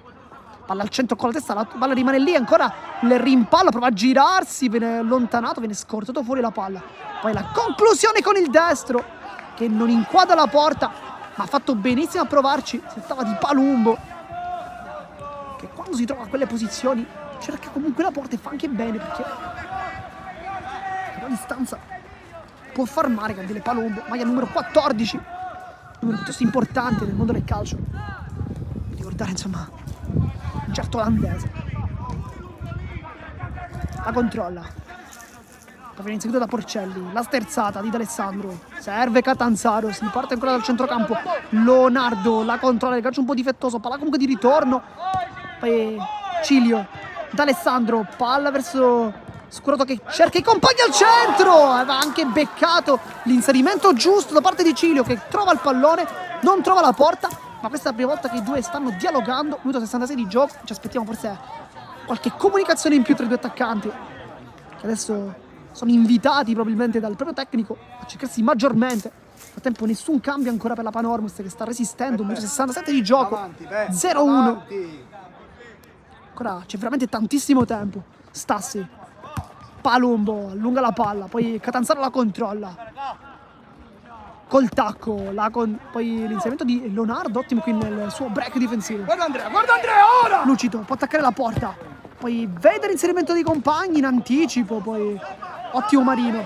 Palla al centro con la testa, la palla rimane lì, ancora il rimpallo, prova a girarsi, viene allontanato, viene scortato fuori la palla. Poi la conclusione con il destro che non inquadra la porta, ma ha fatto benissimo a provarci. Si trattava di Palumbo che quando si trova a quelle posizioni cerca comunque la porta e fa anche bene, perché la distanza può far male. Candele Palumbo, maglia numero 14, numero piuttosto importante nel mondo del calcio. Ricordare insomma un certo olandese. La controlla Poi viene inseguito da Porcelli, la sterzata di D'Alessandro, serve Catanzaro, si parte ancora dal centrocampo, Leonardo la controlla, il calcio un po' difettoso, palla comunque di ritorno, poi Cilio, D'Alessandro, palla verso Scurato che cerca i compagni al centro, aveva anche beccato l'inserimento giusto da parte di Cilio che trova il pallone, non trova la porta, ma questa è la prima volta che i due stanno dialogando, minuto 66 di gioco, ci aspettiamo forse qualche comunicazione in più tra i due attaccanti, che adesso sono invitati probabilmente dal proprio tecnico a cercarsi maggiormente. Nel frattempo nessun cambio ancora per la Panormus che sta resistendo, 67 di gioco, 0-1. Ancora c'è veramente tantissimo tempo. Stassi, Palumbo allunga la palla, poi Catanzaro la controlla. Col tacco, poi l'inserimento di Leonardo, ottimo qui nel suo break difensivo. Guarda Andrea ora! Lucito può attaccare la porta, poi vede l'inserimento dei compagni in anticipo, poi ottimo Marino.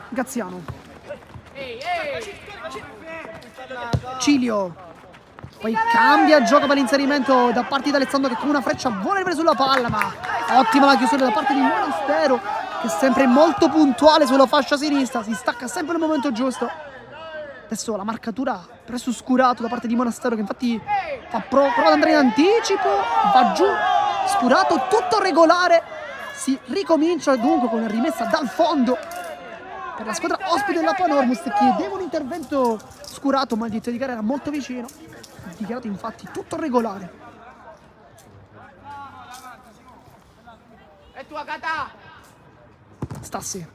Gaziano, Cilio, poi cambia gioco per l'inserimento da parte di Alessandro che con una freccia vuole arrivare sulla palla, ma ottima la chiusura da parte di Monastero che è sempre molto puntuale sulla fascia sinistra, si stacca sempre nel momento giusto. Adesso la marcatura presso Scurato da parte di Monastero che infatti prova ad andare in anticipo, va giù, Scurato tutto regolare, si ricomincia dunque con una rimessa dal fondo per la squadra ospite della Panormus, chiedeva un intervento Scurato ma il diritto di gara era molto vicino, ha dichiarato infatti tutto regolare. E tu Agata! Stassi,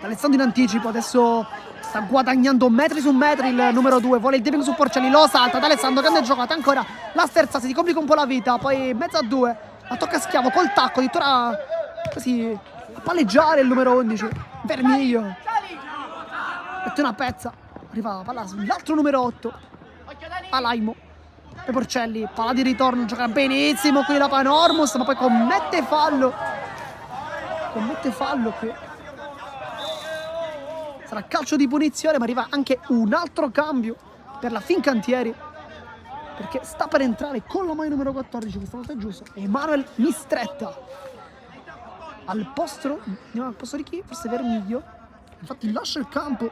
Alessandro in anticipo, adesso sta guadagnando metri su metri il numero 2, vuole il dribbling su Porcelli, lo salta, D'Alessandro grande giocata, ancora la sterza, si complica un po' la vita, poi mezzo a 2, la tocca Schiavo col tacco, addirittura così a palleggiare il numero 11, Vermiglio, mette una pezza, arriva la palla sull'altro numero 8, Alaimo, e Porcelli, palla di ritorno, gioca benissimo qui la Panormus, ma poi commette fallo qui. Sarà calcio di punizione, ma arriva anche un altro cambio per la Fincantieri, perché sta per entrare con la maglia numero 14, questa volta è giusto, Emanuel Mistretta al posto di chi? Forse Vermiglio, infatti lascia il campo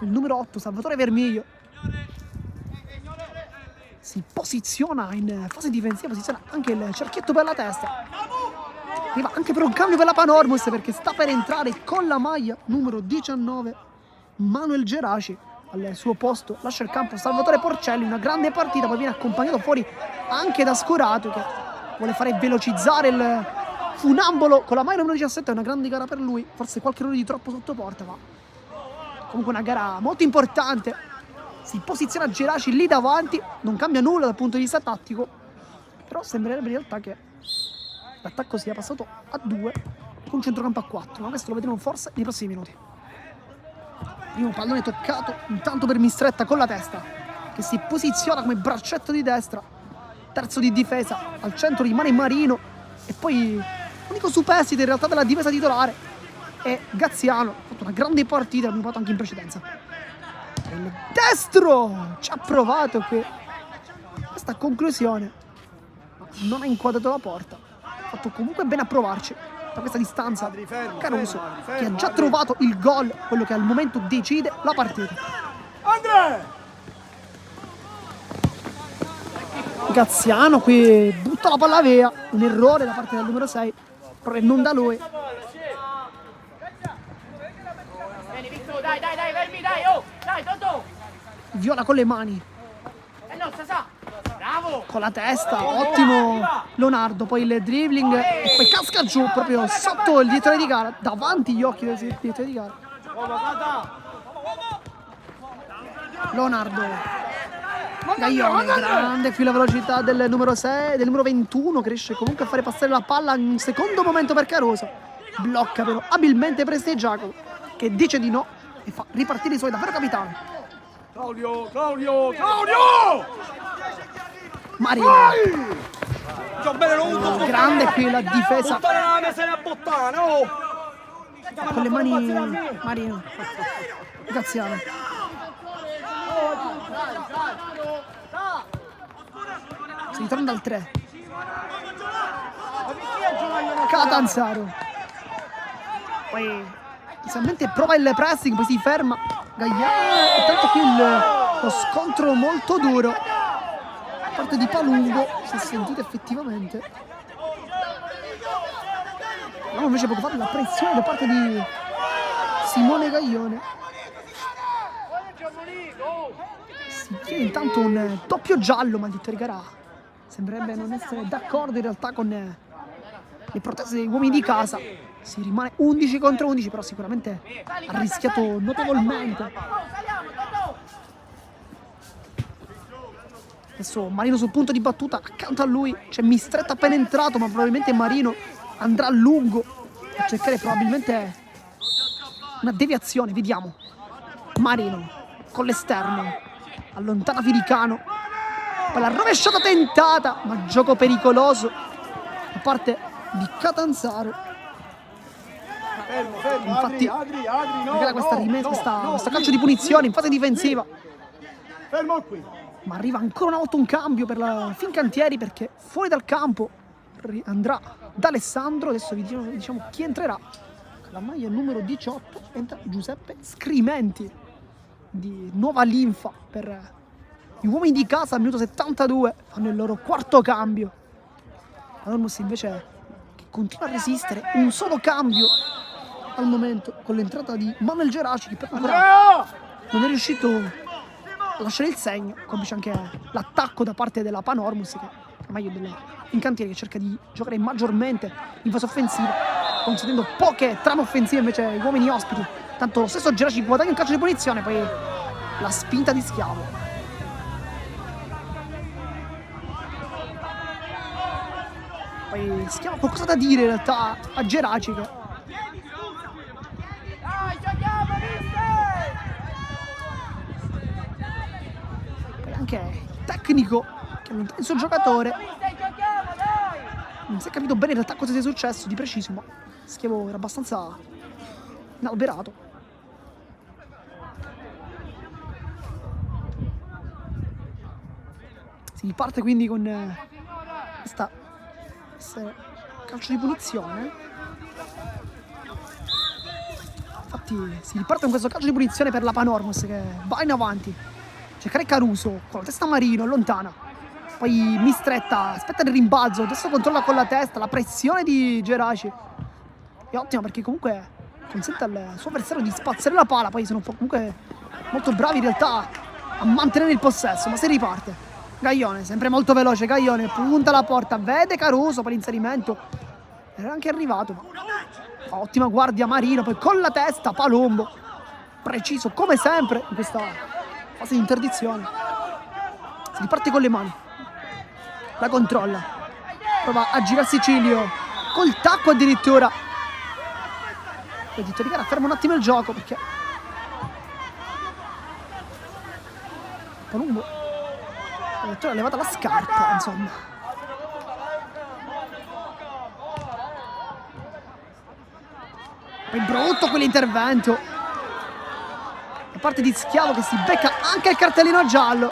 il numero 8 Salvatore Vermiglio, si posiziona in fase difensiva, posiziona anche il cerchietto per la testa, arriva anche per un cambio per la Panormus perché sta per entrare con la maglia numero 19 Manuel Geraci al suo posto, lascia il campo Salvatore Porcelli, una grande partita, poi viene accompagnato fuori anche da Scurato che vuole fare velocizzare il funambolo con la maglia numero 17, è una grande gara per lui, forse qualche errore di troppo sotto porta, ma comunque una gara molto importante, si posiziona Geraci lì davanti, non cambia nulla dal punto di vista tattico, però sembrerebbe in realtà che l'attacco sia passato a 2 con centrocampo a 4, ma questo lo vedremo forse nei prossimi minuti. Primo pallone toccato intanto per Mistretta con la testa che si posiziona come braccetto di destra, terzo di difesa, al centro rimane Marino e poi l'unico superstite in realtà della difesa titolare è Gaziano, ha fatto una grande partita, l'abbiamo fatto anche in precedenza. Il destro ci ha provato qui questa conclusione, ma non ha inquadrato la porta, ha fatto comunque bene a provarci da questa distanza Caruso che ha già trovato il gol, quello che al momento decide la partita. Andrea! Gaziano qui butta la palla via, un errore da parte del numero 6, errore non da lui. Vieni Victor, dai, Vermi, dai, oh! Dai, Totò! Viola con le mani, No, sa! Bravo! con la testa, ottimo Leonardo, poi il dribbling e poi casca giù proprio sotto il direttore di gara, davanti agli occhi del direttore di gara. Leonardo, Gaione, grande qui la velocità del numero 6, del numero 21 che riesce comunque a fare passare la palla in un secondo momento per Caruso, blocca però abilmente Presti Giacomo che dice di no e fa ripartire i suoi davvero capitano. Claudio! Marino, Bene, grande qui la difesa oh! con le mani Marino, Gaziano, si ritorna dal 3, Catanzaro. Poi inizialmente prova il pressing, poi si ferma Gagliano, e tanto qui lo scontro molto duro da parte di Palumbo, si è sentito effettivamente. Abbiamo invece poco fa la pressione da parte di Simone Gaglione. Si chiede intanto un doppio giallo, ma il direttore di gara sembrerebbe non essere d'accordo in realtà con le proteste degli uomini di casa. Si rimane 11 contro 11, però sicuramente ha rischiato notevolmente. Adesso Marino sul punto di battuta, accanto a lui c'è Mistretta appena entrato, ma probabilmente Marino andrà a lungo a cercare probabilmente una deviazione. Vediamo Marino con l'esterno, allontana Filicano, poi la rovesciata tentata, ma gioco pericoloso da parte di Catanzaro. Fermo, Infatti Adri, no, regala questa no, rimessa, no, questo calcio di punizione in fase difensiva. Fermo qui. Ma arriva ancora una volta un cambio per la Fincantieri, perché fuori dal campo andrà D'Alessandro. Adesso vi diciamo chi entrerà. Con la maglia numero 18 entra Giuseppe Scrimenti, di nuova linfa per gli uomini di casa. Al minuto 72 fanno il loro quarto cambio. Adormus invece che continua a resistere, un solo cambio al momento con l'entrata di Manuel Geraci, che per ora non è riuscito a lasciare il segno. Complice anche l'attacco da parte della Panormus, che è meglio della Fincantieri, che cerca di giocare maggiormente in fase offensiva, concedendo poche trame offensive invece ai uomini ospiti. Tanto lo stesso Geraci guadagna un calcio di punizione, poi la spinta di Schiavo. Poi Schiavo ha qualcosa da dire in realtà a Geraci, che poi anche il tecnico che allontana il suo giocatore. Non si è capito bene in realtà cosa sia successo di preciso, ma Schiavo era abbastanza inalberato. Si riparte quindi con questo calcio di punizione. Infatti si riparte con questo calcio di punizione per la Panormus, che va in avanti. Cercare Caruso con la testa Marino, allontana. Poi Mistretta aspetta il rimbalzo, adesso controlla con la testa. La pressione di Geraci è ottima, perché comunque consente al suo avversario di spazzare la pala. Poi sono comunque molto bravi in realtà a mantenere il possesso, ma si riparte. Gaglione, sempre molto veloce, Gaglione punta alla porta, vede Caruso per l'inserimento, era anche arrivato, ma fa ottima guardia Marino. Poi con la testa Palumbo, preciso come sempre in questa fase di interdizione. Si riparte con le mani, la controlla, prova a girarsi Cilio col tacco addirittura. Poi Tito Rigara ferma un attimo il gioco, perché Palumbo ha levato la scarpa, insomma. Poi brutto quell'intervento da parte di Schiavo, che si becca anche il cartellino giallo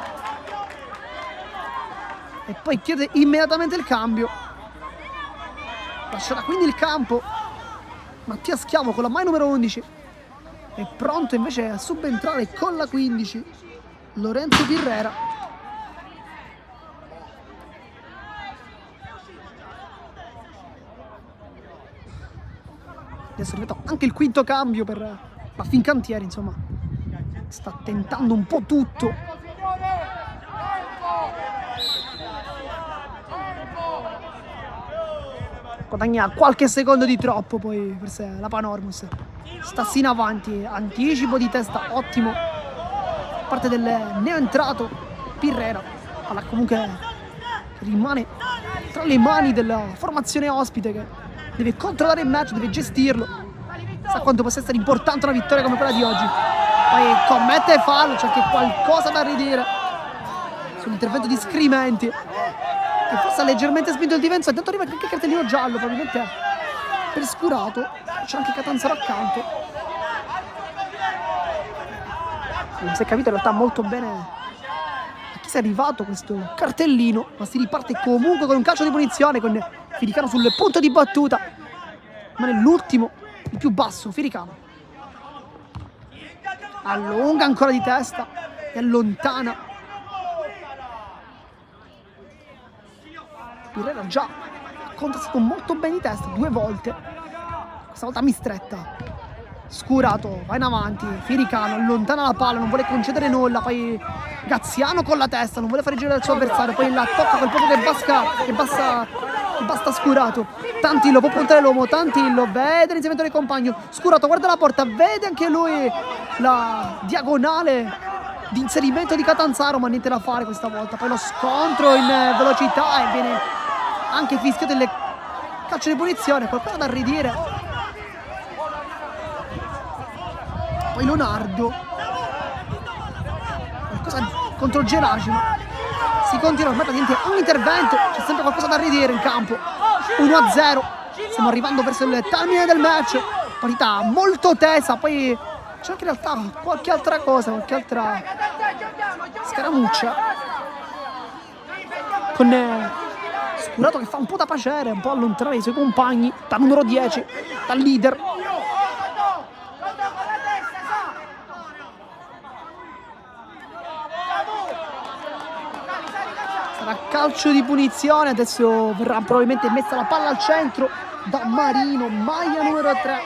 e poi chiede immediatamente il cambio. Lascerà quindi il campo Mattia Schiavo con la maglia numero 11. È pronto invece a subentrare con la 15 Lorenzo Pirrera. Adesso è arrivato anche il quinto cambio per la Fincantieri, insomma sta tentando un po' tutto. Guadagna qualche secondo di troppo poi forse la Panormus. Stassi in avanti, anticipo di testa ottimo da parte del neoentrato Pirrera. Alla comunque rimane tra le mani della formazione ospite, che deve controllare il match, deve gestirlo. Sa quanto possa essere importante una vittoria come quella di oggi. Poi commette fallo, c'è anche qualcosa da ridire sull'intervento di Scrimenti, che forse ha leggermente spinto il difensore. Intanto arriva anche il cartellino giallo, probabilmente per scurato. C'è anche Catanzaro accanto. Non si è capito in realtà molto bene a chi sia arrivato questo cartellino, ma si riparte comunque con un calcio di punizione, con Filicano sul punto di battuta. ma nell'ultimo, il più basso, Firicano. Allunga ancora di testa e allontana. Pirela già contrastato molto bene di testa 2 volte. Questa volta mistretta. Scurato, va in avanti, Firicano allontana la palla, non vuole concedere nulla, poi Gaziano con la testa, non vuole fare girare il suo avversario, poi la tocca quel poco che basta Scurato. Tantillo può puntare l'uomo, Tantillo vede l'inserimento del compagno, Scurato guarda la porta, vede anche lui la diagonale di inserimento di Catanzaro, ma niente da fare questa volta. Poi lo scontro in velocità e viene anche fischiato il calcio di punizione, qualcosa da ridire. Poi Leonardo, qualcosa contro Geraci, ma si continua ormai praticamente un intervento, c'è sempre qualcosa da ridire in campo. 1-0, stiamo arrivando verso il termine del match, partita molto tesa, poi c'è anche in realtà qualche altra cosa, qualche altra scaramuccia con Scurato che fa un po' da pacere, un po' allontanare i suoi compagni, dal numero 10, dal leader. Calcio di punizione, adesso verrà probabilmente messa la palla al centro da Marino, maglia numero 3.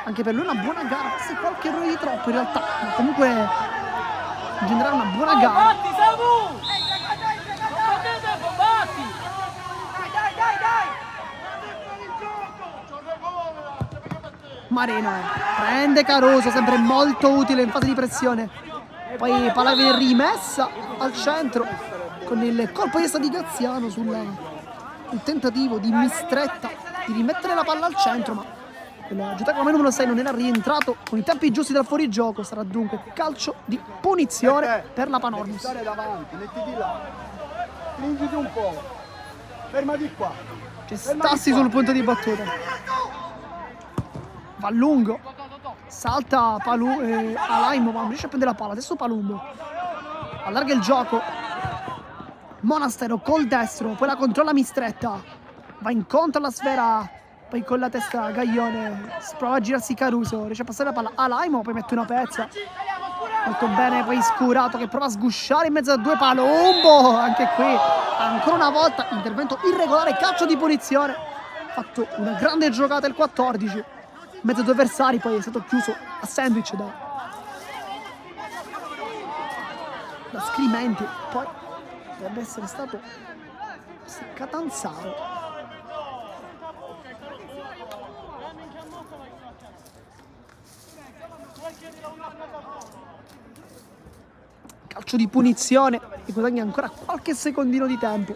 Anche per lui una buona gara, forse qualche errore di troppo in realtà, ma comunque in generale una buona gara. Marino prende Caruso, sempre molto utile in fase di pressione. Poi palla viene rimessa al centro con il colpo di testa di Gaziano sul tentativo di mistretta di rimettere la palla al centro, ma il giocatore numero 6 non era rientrato con i tempi giusti dal fuorigioco. Sarà dunque calcio di punizione per la Panormus. Stare davanti, mettiti là. Stringiti un po'. Fermati qua. C'è Stassi sul punto di battuta. Va lungo. Salta Alaimo, ma non riesce a prendere la palla. Adesso Palumbo allarga il gioco. Monastero col destro, poi la controlla mistretta, va incontro alla sfera, poi con la testa Gaglione prova a girarsi Caruso, riesce a passare la palla a Laimo, poi mette una pezza molto bene, poi Scurato che prova a sgusciare in mezzo a 2, Palumbo anche qui ancora una volta intervento irregolare, calcio di punizione, fatto una grande giocata il 14 in mezzo a 2 avversari, poi è stato chiuso a sandwich da Scrimenti, poi dovrebbe essere stato Catanzaro. Calcio di punizione e guadagna ancora qualche secondino di tempo.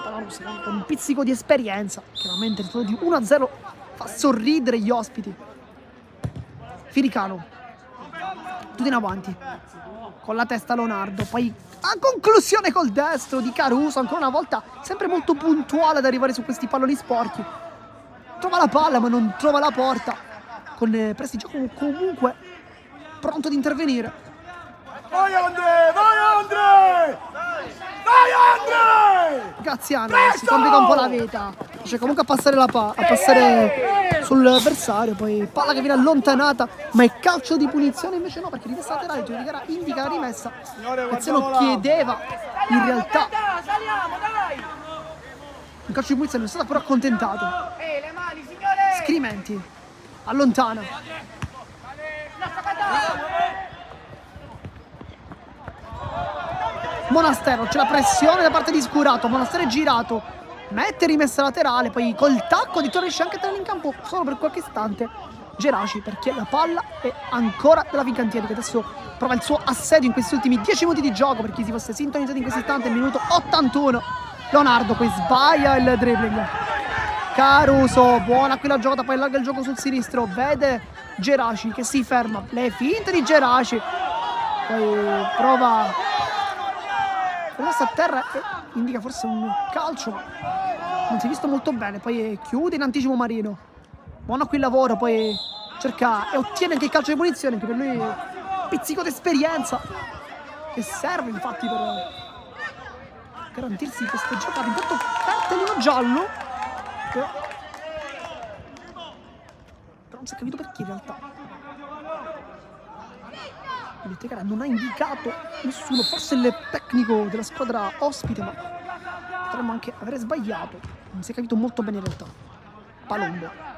Panormus con un pizzico di esperienza, chiaramente il solo di 1-0 fa sorridere gli ospiti. Firicano, tutto in avanti con la testa Leonardo, poi a conclusione col destro di Caruso, ancora una volta sempre molto puntuale ad arrivare su questi palloni sporchi. Trova la palla ma non trova la porta, con prestigio comunque pronto ad intervenire. Vai Andre! Vai Andre! Vai Andre! Gaziano si complica un po' la vita, riesce comunque a passare a passare sul bersaglio, poi palla che viene allontanata, ma è calcio di punizione invece no, perché rimessa laterale, il giocatore indica la rimessa. Gaziano chiedeva in realtà un calcio di punizione, non è stato però accontentato. Scrimenti allontana, Monastero, c'è la pressione da parte di Scurato, Monastero è girato, mette rimessa laterale, poi col tacco di riesce anche a tenere in campo solo per qualche istante Geraci, perché la palla è ancora della Fincantieri, che adesso prova il suo assedio in questi ultimi 10 minuti di gioco, per chi si fosse sintonizzato in questo istante, minuto 81. Leonardo poi sbaglia il dribbling, Caruso, buona qui la giocata, poi allarga il gioco sul sinistro, vede Geraci che si ferma, le finte di Geraci, poi prova a terra e indica forse un calcio, ma non si è visto molto bene, poi chiude in anticipo Marino, buono qui il lavoro, poi cerca e ottiene anche il calcio di punizione, anche per lui pizzico d'esperienza che serve infatti per garantirsi queste giocate. Intanto cartellino giallo non si è capito perché in realtà. Il telecamera non ha indicato nessuno, forse il tecnico della squadra ospite, ma potremmo anche avere sbagliato. Non si è capito molto bene in realtà. Palombo.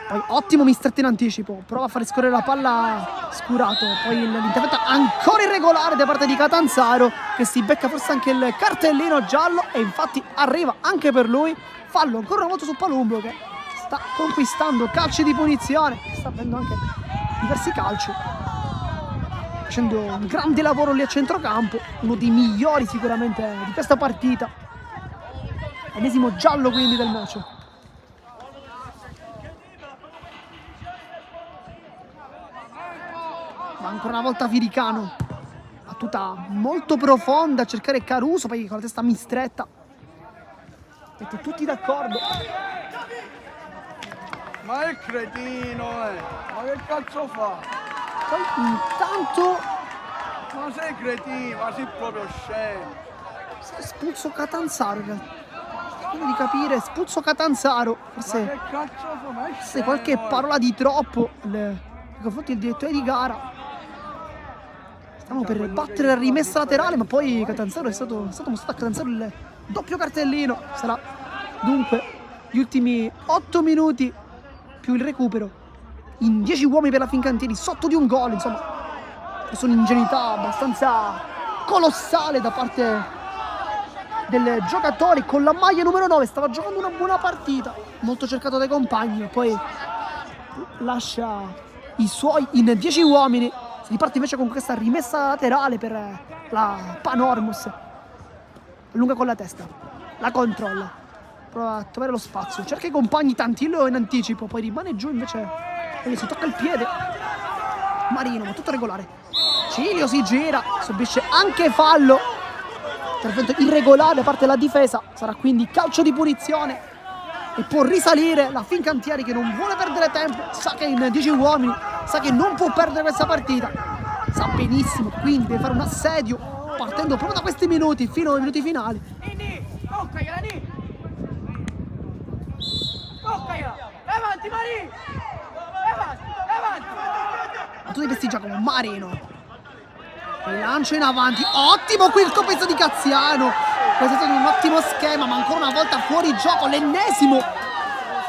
Poi ottimo mistretto in anticipo, prova a fare scorrere la palla Scurato, poi l'intervento ancora irregolare da parte di Catanzaro che si becca forse anche il cartellino giallo e infatti arriva anche per lui, fallo ancora una volta su Palumbo che sta conquistando calci di punizione, sta avendo anche diversi calci, facendo un grande lavoro lì a centrocampo, uno dei migliori sicuramente di questa partita, ennesimo giallo quindi del match. Ma ancora una volta Firicano, battuta molto profonda a cercare Caruso, poi con la testa mistretta. Siete tutti d'accordo? Ma è cretino, ma che cazzo fa? Poi intanto Ma sei cretino, ma sei proprio scemo. spulso Catanzaro in realtà. Spero di capire, spulso Catanzaro. Ma Forse che cazzo fa? Ma è scemo. qualche parola di troppo nei confronti del direttore di gara. Stiamo per battere la rimessa laterale, ma poi Catanzaro è stato mostrato a Catanzaro il doppio cartellino. Sarà dunque gli ultimi 8 minuti più il recupero in 10 uomini per la Fincantieri, sotto di un gol, insomma. Questa è un'ingenuità abbastanza colossale da parte del giocatore con la maglia numero 9. Stava giocando una buona partita, molto cercato dai compagni, poi lascia i suoi in 10 uomini. Si riparte invece con questa rimessa laterale per la Panormus. Lunga con la testa, la controlla, prova a trovare lo spazio, cerca i compagni, Tantillo in anticipo, poi rimane giù invece e si tocca il piede. Marino, ma tutto regolare. Cilio si gira, subisce anche fallo. Intervento irregolare da parte della difesa, sarà quindi calcio di punizione e può risalire la Fincantieri che non vuole perdere tempo, sa che in 10 uomini, sa che non può perdere questa partita, sa benissimo quindi deve fare un assedio partendo proprio da questi minuti fino ai minuti finali. Avanti Mari! Avanti! Ma tu devi vestiggiare come Marino. Il lancio in avanti, ottimo qui il colpo di Cazziano. Questo è stato un ottimo schema, ma ancora una volta fuori gioco, l'ennesimo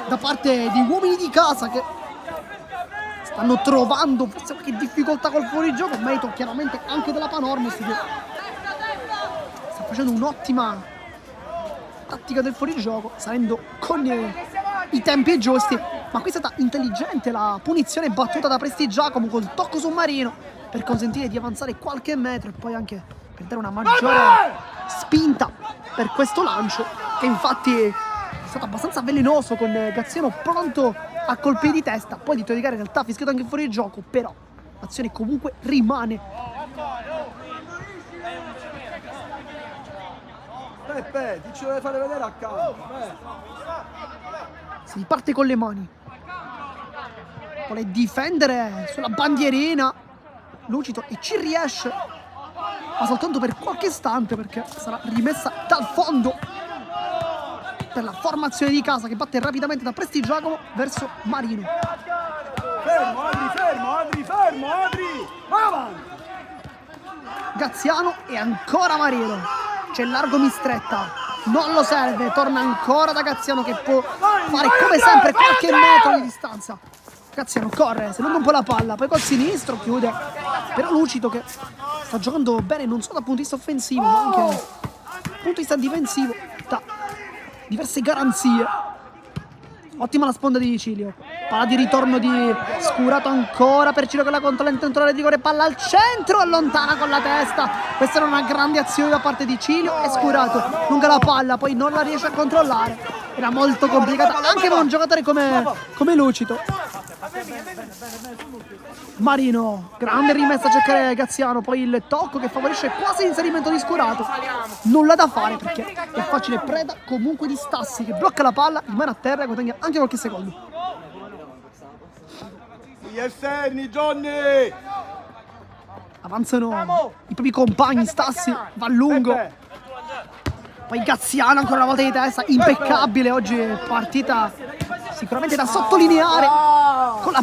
da parte di uomini di casa che stanno trovando forse qualche difficoltà col fuorigioco, merito chiaramente anche della Panormus che sta facendo un'ottima tattica del fuorigioco, salendo con i tempi giusti, ma qui è stata intelligente la punizione battuta da Prestigiacomo col tocco su Marino per consentire di avanzare qualche metro e poi anche per dare una maggiore spinta per questo lancio che infatti è stato abbastanza velenoso con Cazziano pronto a colpire di testa, poi di Torigare in realtà ha fischiato anche fuori il gioco, però l'azione comunque rimane. Peppe, ti ci deve fare vedere a campo. Si riparte con le mani, vuole difendere sulla bandierina Lucito e ci riesce, ma soltanto per qualche istante perché sarà rimessa dal fondo per la formazione di casa che batte rapidamente da Prestigiacomo verso Marino. Fermo, Adri! Vai avanti! Gaziano e ancora Marino, c'è largo mistretta, non lo serve, torna ancora da Gaziano che può fare come sempre qualche metro di distanza. Gaziano corre, si allunga un po' la palla, poi col sinistro chiude, però Lucito che sta giocando bene non solo dal punto di vista offensivo ma anche dal punto di vista difensivo, da diverse garanzie. Ottima la sponda di Cilio, palla di ritorno di Scurato ancora per Cilio che la controlla, intento di rigore, palla al centro, allontana con la testa. Questa era una grande azione da parte di Cilio e Scurato lunga la palla, poi non la riesce a controllare, era molto complicata anche per un giocatore come Lucito. Marino, grande rimessa a cercare Gaziano, poi il tocco che favorisce quasi l'inserimento di Scurato, nulla da fare perché è facile preda comunque di Stassi che blocca la palla, rimane a terra e guadagna anche qualche secondo. Gli esterni, Johnny! Avanzano i propri compagni, Stassi va a lungo, poi Gaziano ancora una volta di testa, impeccabile oggi, partita Sicuramente da sottolineare con la